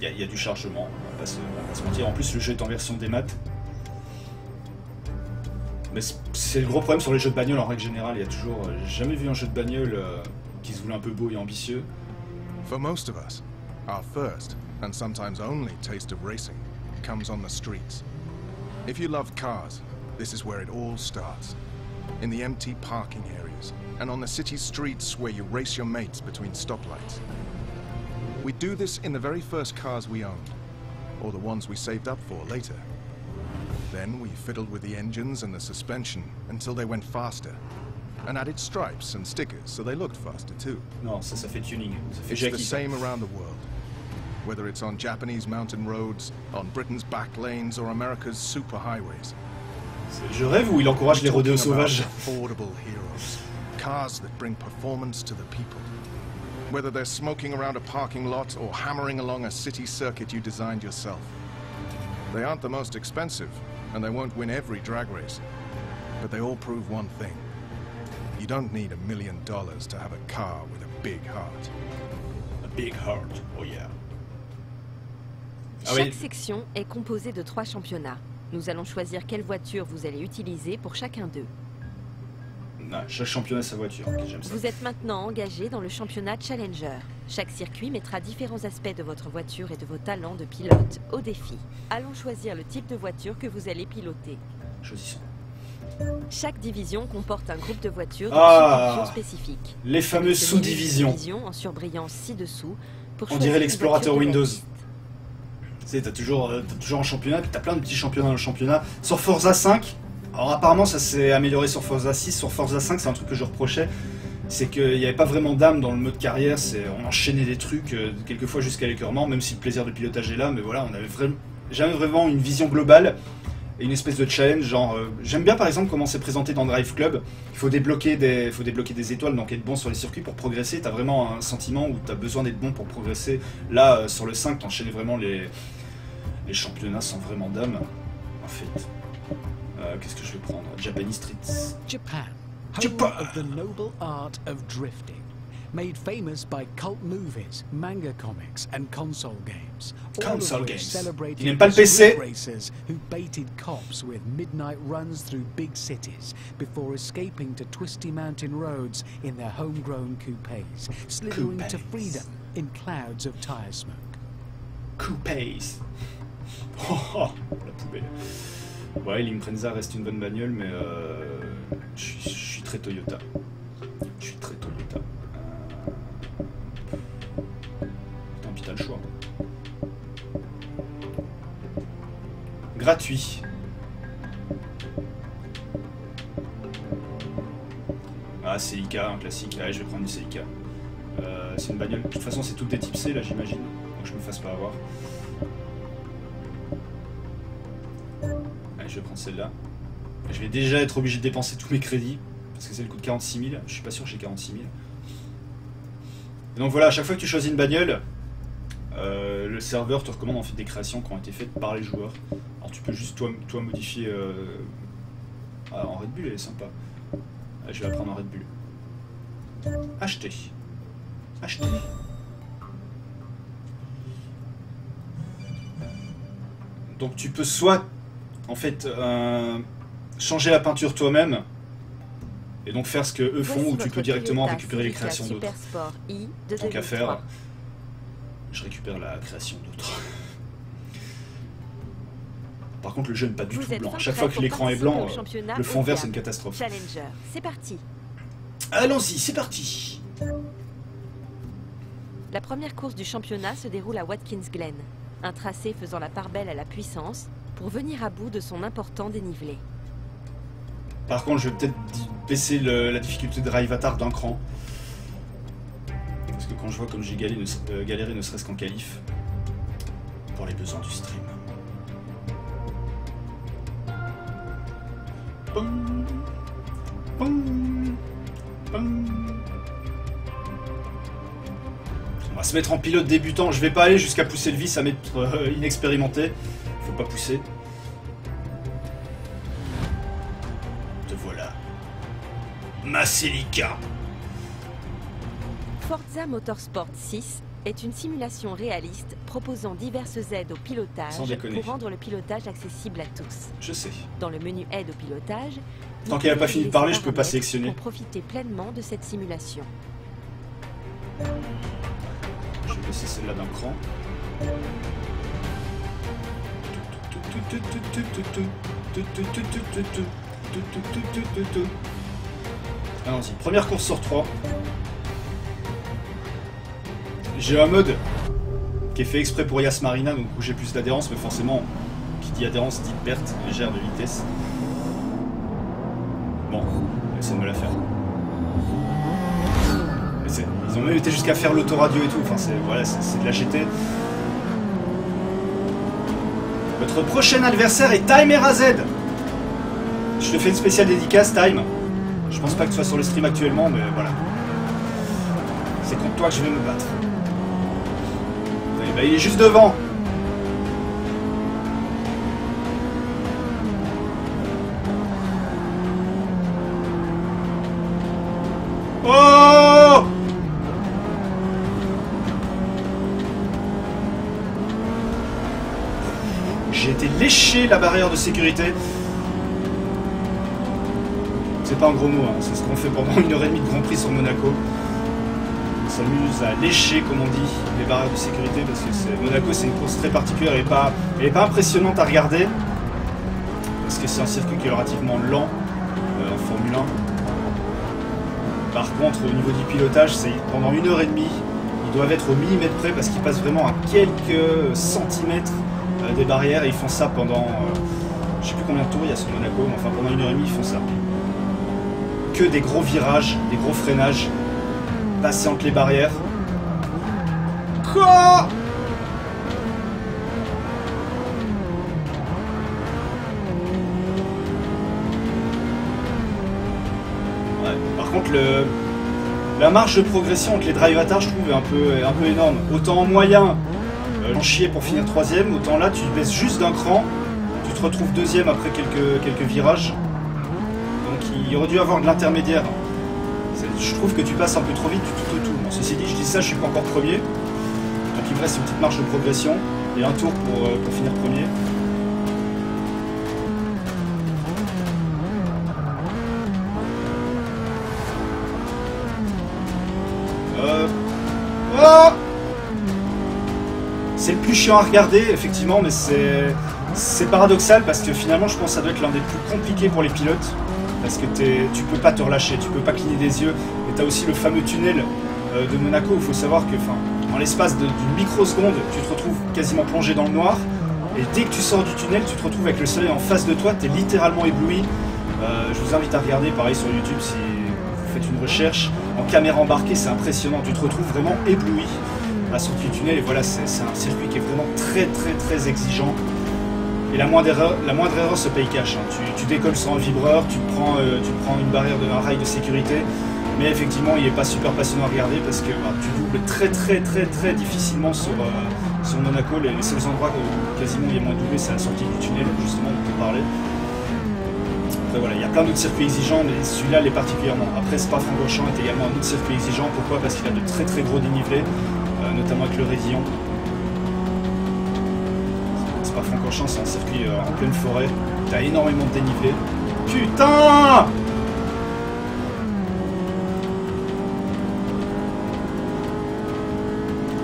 Il y a du chargement, on va pas se mentir. En plus, le jeu est en version démat. Mais c'est le gros problème sur les jeux de bagnole en règle générale. Il y a toujours... j'ai jamais vu un jeu de bagnole qui se voulait un peu beau et ambitieux. For most of us, our first, and sometimes only, taste of racing comes on the streets. If you love cars, this is where it all starts. In the empty parking areas, and on the city streets where you race your mates between stoplights. We do this in the very first cars we owned, or the ones we saved up for later. Then we fiddled with the engines and the suspension until they went faster, and added stripes and stickers so they looked faster too. Non, ça fait tuning. Ça fait It's Jackie, the same around the world. Whether it's on Japanese mountain roads, on Britain's back lanes, or America's superhighways. Je rêve ou il encourage les rodéos sauvages. Affordable heroes, cars that bring performance to the people. Whether they're smoking around a parking lot or hammering along a city circuit you designed yourself. They aren't the most expensive, and they won't win every drag race. But they all prove one thing. You don't need $1 million to have a car with a big heart. A big heart, oh yeah. Chaque section est composée de 3 championnats. Nous allons choisir quelle voiture vous allez utiliser pour chacun d'eux. Chaque championnat sa voiture, okay, j'aime ça. Vous êtes maintenant engagé dans le championnat Challenger. Chaque circuit mettra différents aspects de votre voiture et de vos talents de pilote au défi. Allons choisir le type de voiture que vous allez piloter. Choisissons. Chaque division comporte un groupe de voitures de sous-divisions spécifiques. Les fameuses sous-divisions. En surbrillance ci-dessous. On dirait l'explorateur Windows. Tu sais, t'as toujours un championnat, puis t'as plein de petits championnats dans le championnat. Sur Forza 5, alors apparemment ça s'est amélioré sur Forza 6, sur Forza 5 c'est un truc que je reprochais, c'est qu'il n'y avait pas vraiment d'âme dans le mode carrière, on enchaînait des trucs, quelquefois jusqu'à l'écœurement, même si le plaisir de pilotage est là, mais voilà, on avait jamais vraiment une vision globale. Et une espèce de challenge, genre j'aime bien par exemple comment c'est présenté dans Drive Club. Il faut débloquer des étoiles, donc être bon sur les circuits pour progresser. T'as vraiment un sentiment où t'as besoin d'être bon pour progresser. Là sur le 5 t'enchaînais vraiment les championnats sans vraiment d'âme en fait. Qu'est-ce que je vais prendre? Japanese Streets. Japan, home of the noble art of drifting. Made famous by cult movies, manga comics, and console games. Console games. Il n'aime pas le PC. Racers who baited cops with midnight runs through big cities before escaping to twisty mountain roads in their homegrown coupés, slithering to freedom in clouds of tire smoke. Coupés. Oh, la poubelle. Ouais, l'Impreza reste une bonne bagnole, mais je suis très Toyota. Je suis très Toyota. Tant pis, t'as le choix. Gratuit. Ah, Celica, un classique. Allez, je vais prendre une Celica. C'est une bagnole. De toute façon, c'est toutes des types C, là, j'imagine. Donc, je me fasse pas avoir. Allez, je vais prendre celle-là. Je vais déjà être obligé de dépenser tous mes crédits. Parce que c'est le coût de 46 000. Je suis pas sûr que j'ai 46 000. Et donc voilà, à chaque fois que tu choisis une bagnole, le serveur te recommande en fait des créations qui ont été faites par les joueurs. Alors tu peux juste toi modifier. Ah, en Red Bull, elle est sympa. Allez, je vais la prendre en Red Bull. Acheter. Acheter. Donc tu peux soit en fait changer la peinture toi-même. Et donc faire ce que eux font, ou tu peux directement récupérer les créations d'autres. Tant qu'à faire, je récupère la création d'autres. Par contre, le jeu n'est pas du tout blanc. À chaque fois que l'écran est blanc, le fond vert, c'est une catastrophe. Challenger, c'est parti. Allons-y, c'est parti. La première course du championnat se déroule à Watkins Glen, un tracé faisant la part belle à la puissance pour venir à bout de son important dénivelé. Par contre, je vais peut-être baisser la difficulté de Drive-Atar d'un cran. Parce que quand je vois comme j'ai galéré ne serait-ce qu'en qualif, pour les besoins du stream. Pum, pum, pum. On va se mettre en pilote débutant. Je vais pas aller jusqu'à pousser le vis à mettre inexpérimenté. Faut pas pousser. Ma Celica. Forza Motorsport 6 est une simulation réaliste proposant diverses aides au pilotage pour rendre le pilotage accessible à tous. Je sais. Dans le menu aide au pilotage, tant qu'elle n'a pas fini de parler, je peux pas sélectionner. Pour profiter pleinement de cette simulation. Je vais laisser celle-là d'un cran. Allons-y, première course sur 3. J'ai un mode qui est fait exprès pour Yas Marina, donc où j'ai plus d'adhérence, mais forcément, qui dit adhérence dit perte légère de vitesse. Bon, essaie de me la faire. Ils ont même été jusqu'à faire l'autoradio et tout, enfin c'est voilà, c'est de la GT. Votre prochain adversaire est Time RAZ. Je te fais une spéciale dédicace, Time. Je pense pas que tu sois sur le stream actuellement, mais voilà. C'est contre toi que je vais me battre. Et bah, il est juste devant. Oh! J'ai été léché la barrière de sécurité. C'est pas un gros mot, hein. C'est ce qu'on fait pendant 1h30 de Grand Prix sur Monaco. On s'amuse à lécher, comme on dit, les barrières de sécurité parce que Monaco c'est une course très particulière, elle est pas impressionnante à regarder parce que c'est un circuit qui est relativement lent en Formule 1. Par contre, au niveau du pilotage, c'est pendant 1h30, ils doivent être au millimètre près parce qu'ils passent vraiment à quelques centimètres des barrières et ils font ça pendant, je sais plus combien de tours il y a sur Monaco, mais enfin pendant 1h30 ils font ça. Que des gros virages, des gros freinages, passer entre les barrières. Quoi ? Par contre, la marge de progression entre les drive avatars, je trouve, est un peu énorme. Autant en moyen, j'en chiais pour finir 3ème, autant là, tu baisses juste d'un cran, tu te retrouves 2ème après quelques virages. Donc il aurait dû avoir de l'intermédiaire. Je trouve que tu passes un peu trop vite, tu tout. Bon, ceci dit, je dis ça, je suis pas encore premier. Donc il me reste une petite marge de progression et un tour pour finir premier. C'est le plus chiant à regarder, effectivement, mais c'est paradoxal parce que finalement, je pense que ça doit être l'un des plus compliqués pour les pilotes parce que tu peux pas te relâcher, tu peux pas cligner des yeux. Et tu as aussi le fameux tunnel de Monaco où il faut savoir que, en l'espace d'une microseconde, tu te retrouves quasiment plongé dans le noir. Et dès que tu sors du tunnel, tu te retrouves avec le soleil en face de toi, tu es littéralement ébloui. Je vous invite à regarder, pareil sur YouTube, si vous faites une recherche. En caméra embarquée, c'est impressionnant, tu te retrouves vraiment ébloui à sortir du tunnel. Et voilà, c'est un circuit qui est vraiment très exigeant. Et la moindre erreur se paye cash. Hein. Tu décolles sans un vibreur, tu prends une barrière un rail de sécurité. Mais effectivement, il n'est pas super passionnant à regarder parce que tu doubles très difficilement sur Monaco. Les seuls endroits où quasiment il y a moins de doublé, c'est à la sortie du tunnel, justement, dont on parlait. Après voilà, il y a plein d'autres circuits exigeants, mais celui-là l'est particulièrement. Après, Spa-Francorchamps est également un autre circuit exigeant. Pourquoi ? Parce qu'il a de très gros dénivelés, notamment avec le Raidillon. Spa-Francorchamps, c'est un circuit en pleine forêt. Tu as énormément de dénivelés. Putain !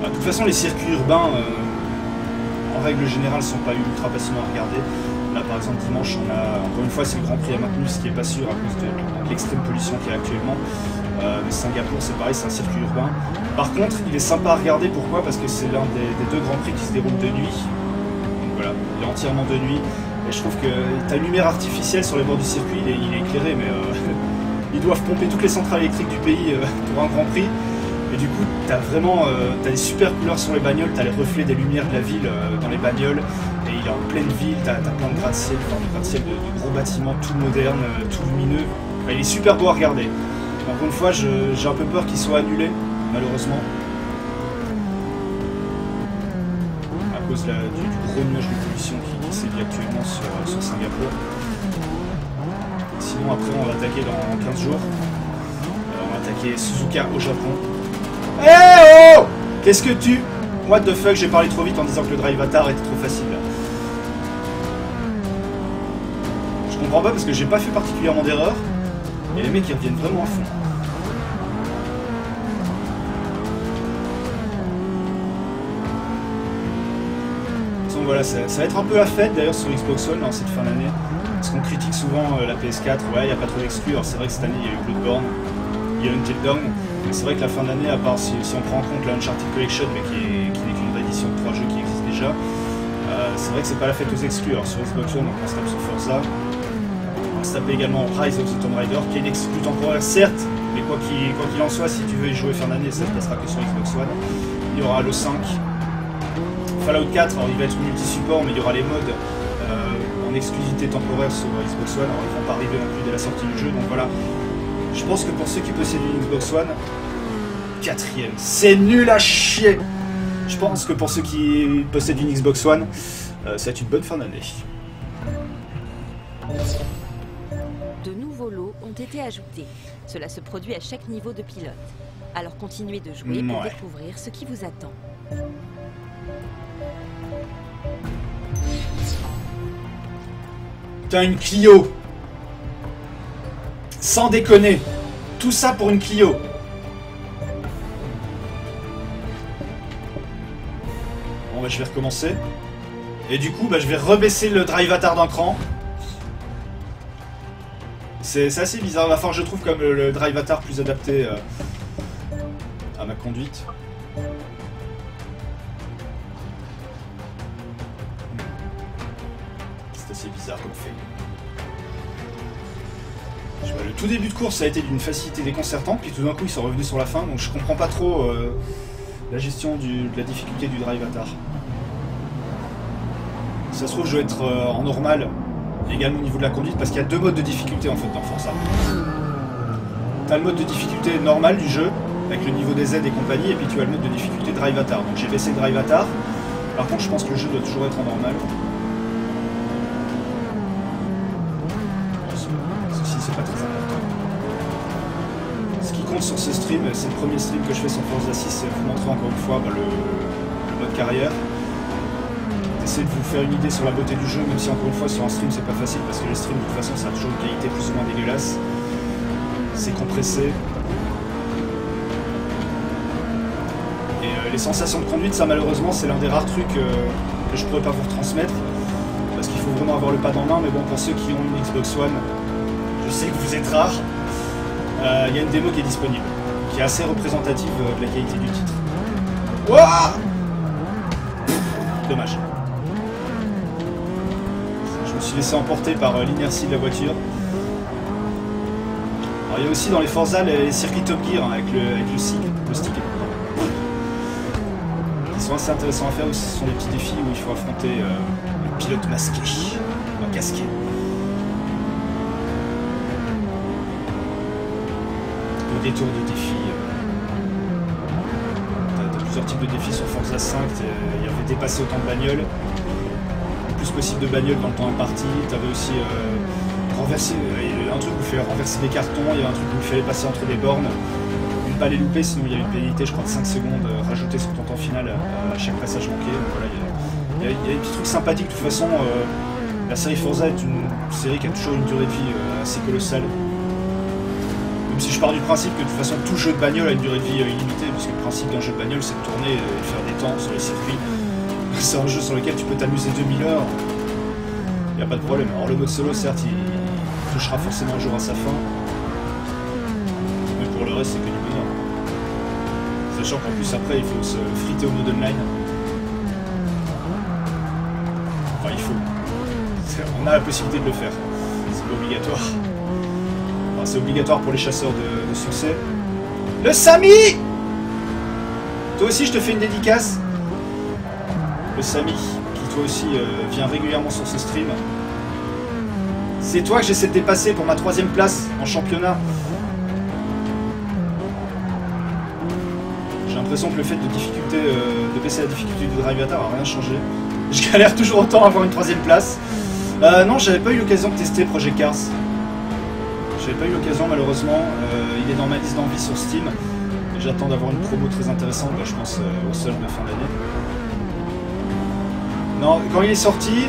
De toute façon, les circuits urbains, en règle générale, sont pas ultra passionnants à regarder. Là, par exemple, dimanche, on a, encore une fois, c'est le Grand Prix à Magnus, ce qui n'est pas sûr à cause de l'extrême pollution qu'il y a actuellement. Mais Singapour, c'est pareil, c'est un circuit urbain. Par contre, il est sympa à regarder. Pourquoi ? Parce que c'est l'un des deux Grands Prix qui se déroulent de nuit. Donc voilà, il est entièrement de nuit. Et je trouve que tu as une lumière artificielle sur les bords du circuit, il est éclairé, mais ils doivent pomper toutes les centrales électriques du pays pour un Grand Prix. Et du coup, t'as des super couleurs sur les bagnoles, t'as les reflets des lumières de la ville dans les bagnoles, et il est en pleine ville, t'as plein de gratte-ciel, de gros bâtiments tout modernes, tout lumineux. Enfin, il est super beau à regarder. Encore une fois, j'ai un peu peur qu'il soit annulé, malheureusement. À cause du gros nuage de pollution qui sévit actuellement sur Singapour. Sinon, après, on va attaquer dans 15 jours. On va attaquer Suzuka au Japon. Eh oh! Qu'est-ce que tu... What the fuck, j'ai parlé trop vite en disant que le drive avatars était trop facile. Je comprends pas parce que j'ai pas fait particulièrement d'erreur. Et les mecs ils reviennent vraiment à fond. Donc voilà, ça va être un peu la fête d'ailleurs sur Xbox One en cette fin d'année. Parce qu'on critique souvent la PS4, ouais, il n'y a pas trop d'exclus. Alors c'est vrai que cette année il y a eu Bloodborne, il y a Until Dawn. Mais c'est vrai que la fin d'année, à part si on prend en compte la Uncharted Collection, mais qui n'est qu'une réédition de 3 jeux qui existent déjà, c'est vrai que c'est pas la fête aux exclus. Alors sur Xbox One, on se tape sur Forza, on va se taper également Rise of the Tomb Raider, qui est une exclue temporaire certes, mais quoi qu'il en soit, si tu veux y jouer fin d'année, ça ne se passera que sur Xbox One. Il y aura le 5, Fallout 4, alors il va être multi-support, mais il y aura les mods en exclusivité temporaire sur Xbox One. Alors ils vont pas arriver non plus dès la sortie du jeu, donc voilà. Je pense que pour ceux qui possèdent une Xbox One, 4ème, c'est nul à chier. Je pense que pour ceux qui possèdent une Xbox One, ça va être une bonne fin d'année. De nouveaux lots ont été ajoutés. Cela se produit à chaque niveau de pilote. Alors continuez de jouer pour découvrir ce qui vous attend. T'as une Clio. Sans déconner. Tout ça pour une Clio. Bon bah je vais recommencer. Et du coup bah je vais rebaisser le drive avatars d'un cran. C'est assez bizarre. Il va falloir que je trouve comme le Drive Atar plus adapté à ma conduite. C'est assez bizarre comme fait. Le tout début de course ça a été d'une facilité déconcertante, puis tout d'un coup ils sont revenus sur la fin, donc je comprends pas trop la gestion de la difficulté du Drive Atar. Ça se trouve je dois être en normal, également au niveau de la conduite, parce qu'il y a deux modes de difficulté en fait dans Forza. T'as le mode de difficulté normal du jeu, avec le niveau des aides et compagnie, et puis tu as le mode de difficulté Drive Atar. Donc j'ai baissé le Drive Atar, par contre je pense que le jeu doit toujours être en normal. Ceci c'est pas très important. Ce qui compte sur ce stream, c'est le premier stream que je fais sur Forza 6, c'est vous montrer encore une fois le mode carrière. D'essayer de vous faire une idée sur la beauté du jeu, même si encore une fois sur un stream c'est pas facile, parce que les streams de toute façon ça a toujours une qualité plus ou moins dégueulasse. C'est compressé. Et les sensations de conduite, ça malheureusement c'est l'un des rares trucs que je pourrais pas vous retransmettre, parce qu'il faut vraiment avoir le pad en main, mais bon, pour ceux qui ont une Xbox One, je sais que vous êtes rares, il y a une démo qui est disponible, qui est assez représentative de la qualité du titre. Wouah! Dommage. Je me suis laissé emporter par l'inertie de la voiture. Alors, il y a aussi dans les Forza les circuits Top Gear hein, avec le stick. Ils sont assez intéressants à faire aussi, ce sont des petits défis où il faut affronter le pilote masqué, ou casqué. Le détour de défis. T'as plusieurs types de défis sur Forza 5, il y avait dépasser autant de bagnoles. Le plus possible de bagnoles dans le temps imparti. T'avais aussi renverser, un truc où il fallait renverser des cartons, il y avait un truc où il fallait passer entre des bornes. Ne pas les louper, sinon il y a une pénalité, je crois, de 5 secondes rajoutée sur ton temps final à chaque passage manqué. Donc voilà, il y a des petits trucs sympathiques. De toute façon, la série Forza est une série qui a toujours une durée de vie assez colossale. Même si je pars du principe que de toute façon tout jeu de bagnole a une durée de vie illimitée, puisque le principe d'un jeu de bagnole c'est de tourner et de faire des temps sur les circuits. C'est un jeu sur lequel tu peux t'amuser 2000 heures, il n'y a pas de problème. Alors le mode solo, certes, il touchera forcément un jour à sa fin, mais pour le reste c'est que du bonheur. Sachant qu'en plus après il faut se friter au mode online. Enfin il faut. On a la possibilité de le faire. C'est pas obligatoire. Enfin, c'est obligatoire pour les chasseurs de succès. Le Samy! Toi aussi je te fais une dédicace. Le Samy, qui toi aussi vient régulièrement sur ce stream. C'est toi que j'essaie de dépasser pour ma 3ème place en championnat. J'ai l'impression que le fait de baisser la difficulté du Drive Atar n'a rien changé. Je galère toujours autant à avoir une 3ème place. Non, j'avais pas eu l'occasion de tester Project Cars. J'avais pas eu l'occasion malheureusement. Il est dans ma liste d'envie sur Steam. J'attends d'avoir une promo très intéressante, je pense au solde de fin d'année. Non, quand il est sorti,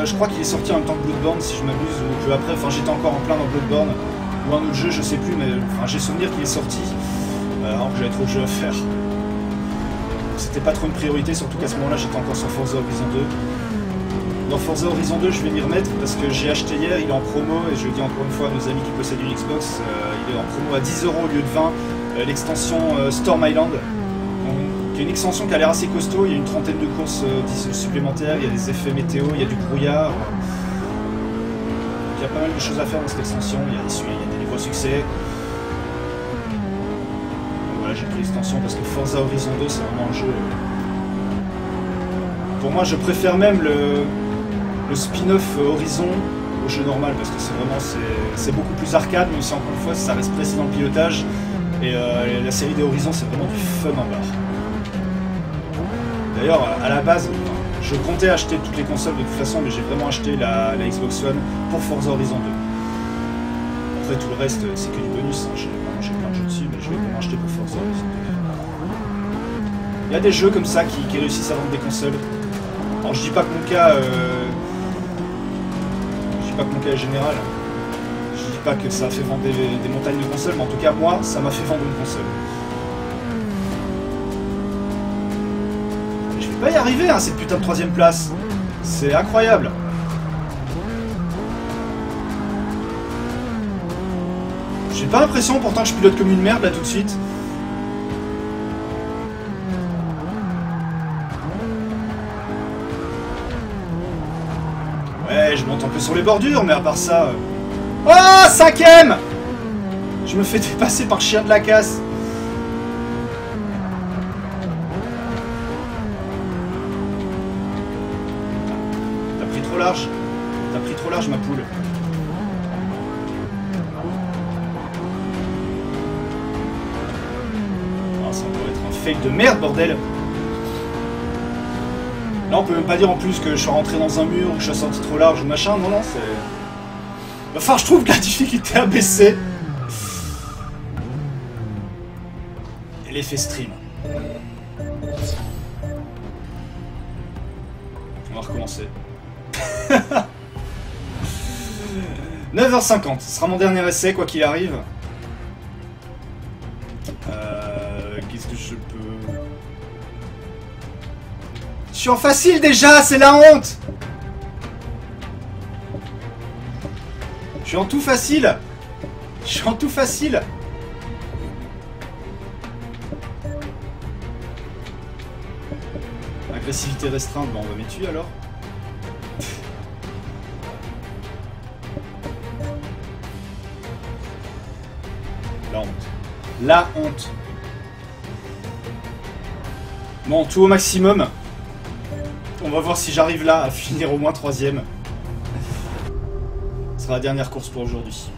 je crois qu'il est sorti en même temps que Bloodborne, si je m'abuse, ou peu après, enfin j'étais encore en plein dans Bloodborne, ou un autre jeu, je sais plus, mais enfin, j'ai souvenir qu'il est sorti, alors que j'avais trop de jeux à faire. C'était pas trop une priorité, surtout qu'à ce moment-là, j'étais encore sur Forza Horizon 2. Dans Forza Horizon 2, je vais m'y remettre, parce que j'ai acheté hier, il est en promo, et je le dis encore une fois à nos amis qui possèdent une Xbox, il est en promo à 10 € au lieu de 20, l'extension Storm Island. Il y a une extension qui a l'air assez costaud, il y a une trentaine de courses supplémentaires, il y a des effets météo, il y a du brouillard. Donc il y a pas mal de choses à faire dans cette extension, il y a des nouveaux succès. Donc voilà, j'ai pris l'extension parce que Forza Horizon 2 c'est vraiment un jeu... Pour moi je préfère même le spin-off Horizon au jeu normal, parce que c'est vraiment c'est beaucoup plus arcade, mais aussi encore une fois ça reste précis dans le pilotage. Et la série des Horizons c'est vraiment du fun en barre. D'ailleurs, à la base, je comptais acheter toutes les consoles de toute façon, mais j'ai vraiment acheté la Xbox One pour Forza Horizon 2. Après, tout le reste, c'est que du bonus. Hein. J'ai plein de jeux dessus, mais je vais vraiment acheter pour Forza Horizon 2. Il y a des jeux comme ça qui réussissent à vendre des consoles. Alors, je dis pas que mon cas... je dis pas que mon cas est général. Je dis pas que ça a fait vendre des montagnes de consoles, mais en tout cas, moi, ça m'a fait vendre une console. Va y arriver hein, cette putain de 3ème place. C'est incroyable. J'ai pas l'impression pourtant que je pilote comme une merde là tout de suite. Ouais, je monte un peu sur les bordures, mais à part ça... Oh, 5ème! Je me fais dépasser par chien de la casse. T'as pris trop large. T'as pris trop large, ma poule. Oh, ça pourrait être un fake de merde, bordel. Là, on peut même pas dire en plus que je suis rentré dans un mur ou que je suis sorti trop large ou machin. Non, non, c'est... Enfin, je trouve que la difficulté a baissé. Et l'effet stream. On va recommencer. 9h50, ce sera mon dernier essai, quoi qu'il arrive. Qu'est-ce que je peux... Je suis en facile déjà, c'est la honte! Je suis en tout facile! Je suis en tout facile! Agressivité restreinte, bon on va m'étuyer alors. La honte. La honte. Bon, tout au maximum. On va voir si j'arrive là à finir au moins 3ème. Ce sera la dernière course pour aujourd'hui.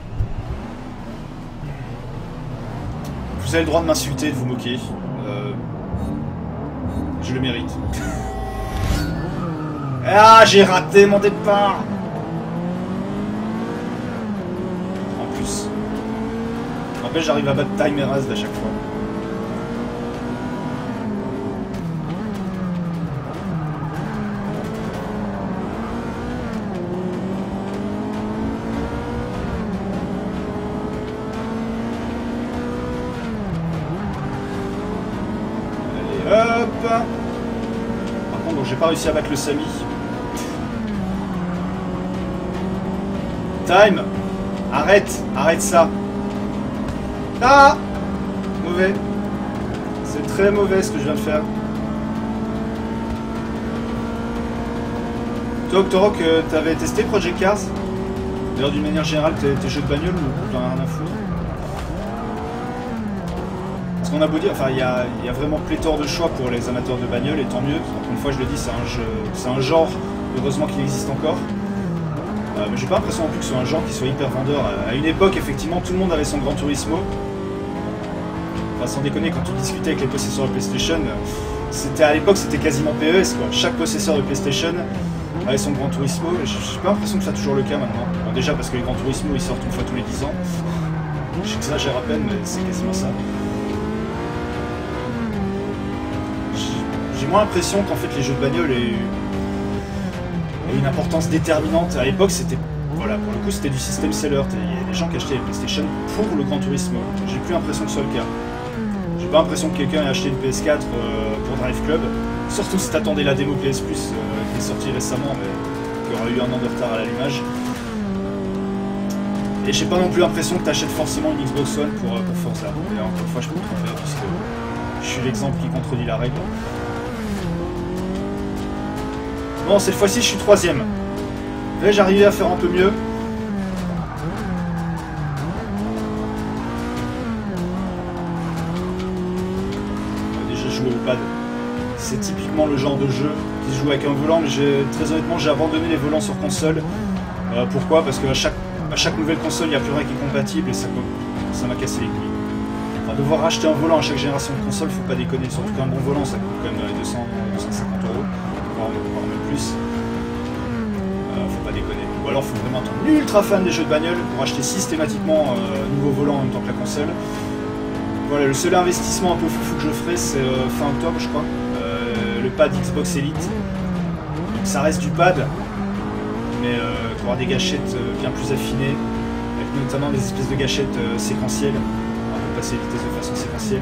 Vous avez le droit de m'insulter, de vous moquer. Je le mérite. Ah, j'ai raté mon départ. En plus. En fait, j'arrive à battre Time Erased à chaque fois. Hop. Par contre, j'ai pas réussi à battre le Sami. Time. Arrête. Arrête ça. Ah. Mauvais. C'est très mauvais ce que je viens de faire. Toi, Octorok, t'avais testé Project Cars? D'ailleurs, d'une manière générale, tes jeux de bagnole ou t'en as rien à foutre? Parce qu'on a beau dire, enfin, il y a vraiment pléthore de choix pour les amateurs de bagnole, et tant mieux. Encore une fois, je le dis, c'est un genre, heureusement qu'il existe encore. Mais j'ai pas l'impression non plus que ce soit un genre qui soit hyper vendeur. À une époque, effectivement, tout le monde avait son Gran Turismo. Enfin, sans déconner, quand on discutait avec les possesseurs de PlayStation, à l'époque, c'était quasiment PES, quoi. Chaque possesseur de PlayStation avait son Gran Turismo. J'ai pas l'impression que c'est toujours le cas maintenant. Bon, déjà, parce que les Gran Turismo, ils sortent une fois tous les 10 ans. J'exagère à peine, mais c'est quasiment ça. J'ai moins l'impression qu'en fait les jeux de bagnole aient une importance déterminante. À l'époque, c'était, voilà, pour le coup, c'était du système seller. Il y a des gens qui achetaient les PlayStation pour le Gran Turismo. J'ai plus l'impression que ce soit le cas. J'ai pas l'impression que quelqu'un ait acheté une PS4 pour Drive Club. Surtout si t'attendais la démo PS Plus qui est sortie récemment, mais qui aura eu un an de retard à l'allumage. Et j'ai pas non plus l'impression que t'achètes forcément une Xbox One pour Forza. Et encore une fois, je peux me tromper parce que je suis l'exemple qui contredit la règle. Bon, cette fois-ci, je suis 3ème. Là, j'arrivais à faire un peu mieux. Déjà, jouer au pad. C'est typiquement le genre de jeu qui se joue avec un volant, mais très honnêtement, j'ai abandonné les volants sur console. Pourquoi? Parce qu'à chaque nouvelle console, il n'y a plus rien qui est compatible et ça m'a cassé les couilles. Enfin, devoir racheter un volant à chaque génération de console, faut pas déconner. Surtout qu'un bon volant, ça coûte quand même 250 €, voire même plus. Faut pas déconner. Ou alors, faut vraiment être un ultra fan des jeux de bagnole pour acheter systématiquement un nouveau volant en même temps que la console. Voilà, le seul investissement un peu foufou que je ferai, c'est fin octobre, je crois. Le pad Xbox Elite. Donc, ça reste du pad, mais pour avoir des gâchettes bien plus affinées, avec notamment des espèces de gâchettes séquentielles, pour passer les vitesses de façon séquentielle.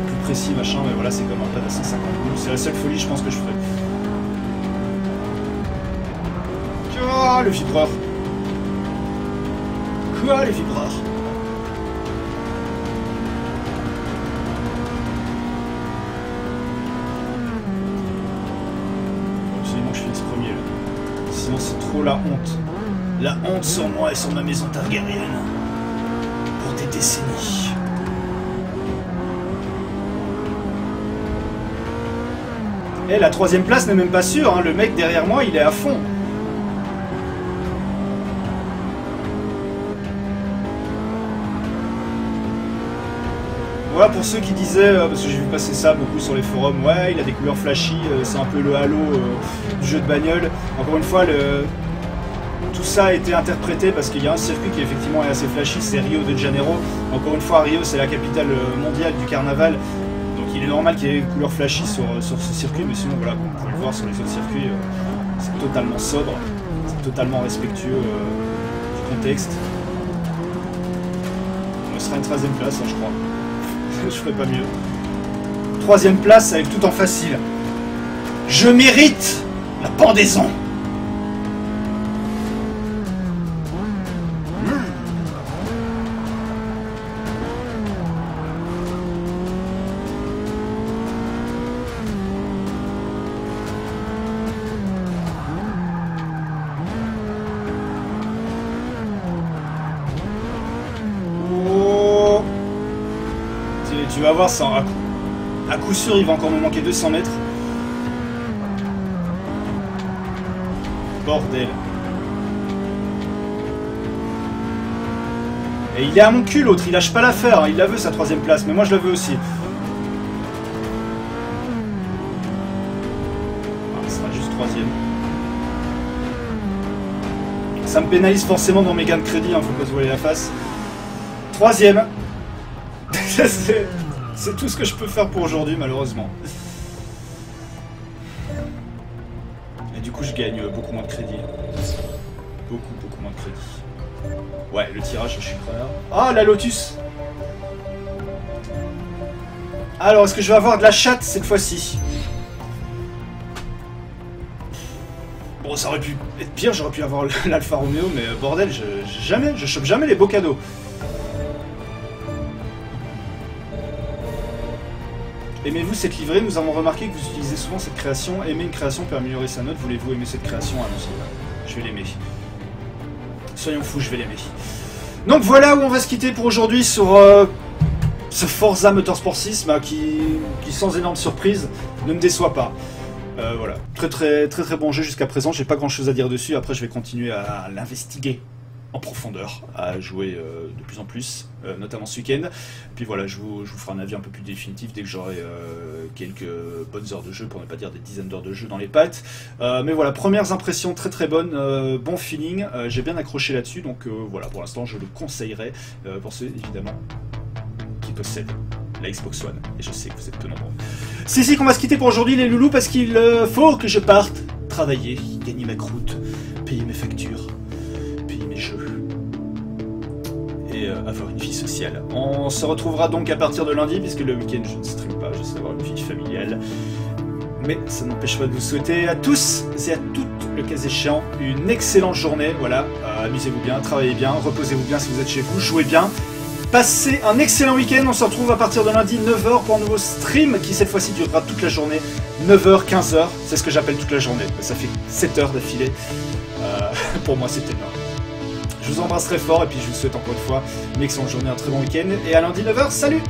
Plus précis, machin, mais voilà, c'est comme un pad à 150 €. C'est la seule folie, je pense, que je ferai. Oh, le vibreur. quoi les vibreurs? Absolument que je finisse premier là. Sinon c'est trop la honte. La honte sur moi et sur ma maison Targaryen. Pour des décennies. Et la troisième place n'est même pas sûre, hein. Le mec derrière moi il est à fond. Voilà pour ceux qui disaient, parce que j'ai vu passer ça beaucoup sur les forums, ouais il a des couleurs flashy, c'est un peu le Halo du jeu de bagnole. Encore une fois, tout ça a été interprété parce qu'il y a un circuit qui effectivement est assez flashy, c'est Rio de Janeiro. Encore une fois, Rio c'est la capitale mondiale du carnaval. Donc il est normal qu'il y ait des couleurs flashy sur ce circuit, mais sinon voilà, comme vous pouvez le voir sur les autres circuits, c'est totalement sobre, c'est totalement respectueux du contexte. Ce sera une 13e place, hein, je crois. Je ferai pas mieux. 3e place avec tout en facile. Je mérite la pendaison. Tu vas voir, ça, à coup sûr, il va encore me manquer 200 mètres. Bordel. Et il est à mon cul, l'autre, il lâche pas l'affaire, hein. Il la veut sa 3e place, mais moi je la veux aussi. Ah, ce sera juste 3e. Ça me pénalise forcément dans mes gains de crédit, hein, faut pas se voiler la face. 3e. C'est tout ce que je peux faire pour aujourd'hui, malheureusement. Et du coup, je gagne beaucoup moins de crédit. Beaucoup moins de crédit. Ouais, le tirage, je suis prêt. Ah, la Lotus! Alors, est-ce que je vais avoir de la chatte cette fois-ci? Bon, ça aurait pu être pire, j'aurais pu avoir l'Alfa Romeo, mais bordel, je chope jamais les beaux cadeaux. Aimez-vous cette livrée? Nous avons remarqué que vous utilisez souvent cette création. Aimer une création peut améliorer sa note. Voulez-vous aimer cette création? Allons-y. Je vais l'aimer. Soyons fous, je vais l'aimer. Donc voilà où on va se quitter pour aujourd'hui sur ce Forza Motorsport 6 qui sans énorme surprise ne me déçoit pas. Voilà, très bon jeu jusqu'à présent. J'ai pas grand chose à dire dessus. Après, je vais continuer à l'investiguer en profondeur, à jouer de plus en plus, notamment ce week-end. Puis voilà, je vous ferai un avis un peu plus définitif dès que j'aurai quelques bonnes heures de jeu, pour ne pas dire des dizaines d'heures de jeu dans les pattes. Mais voilà, premières impressions très bonnes, bon feeling, j'ai bien accroché là-dessus, donc voilà, pour l'instant je le conseillerais pour ceux évidemment qui possèdent la Xbox One, et je sais que vous êtes peu nombreux. C'est ici qu'on va se quitter pour aujourd'hui les loulous, parce qu'il faut que je parte travailler, gagner ma croûte, payer mes factures, mes jeux et avoir une vie sociale. On se retrouvera donc à partir de lundi, puisque le week-end je ne stream pas, j'essaie d'avoir une vie familiale, mais ça n'empêche pas de vous souhaiter à tous et à toutes, le cas échéant, une excellente journée. Voilà, amusez-vous bien, travaillez bien, reposez-vous bien si vous êtes chez vous, jouez bien, passez un excellent week-end. On se retrouve à partir de lundi 9h pour un nouveau stream qui cette fois-ci durera toute la journée, 9h, 15h, c'est ce que j'appelle toute la journée, ça fait 7 heures d'affilée, pour moi c'est énorme. Je vous embrasse très fort et puis je vous souhaite encore une fois une excellente journée, un très bon week-end. Et à lundi 9h, salut!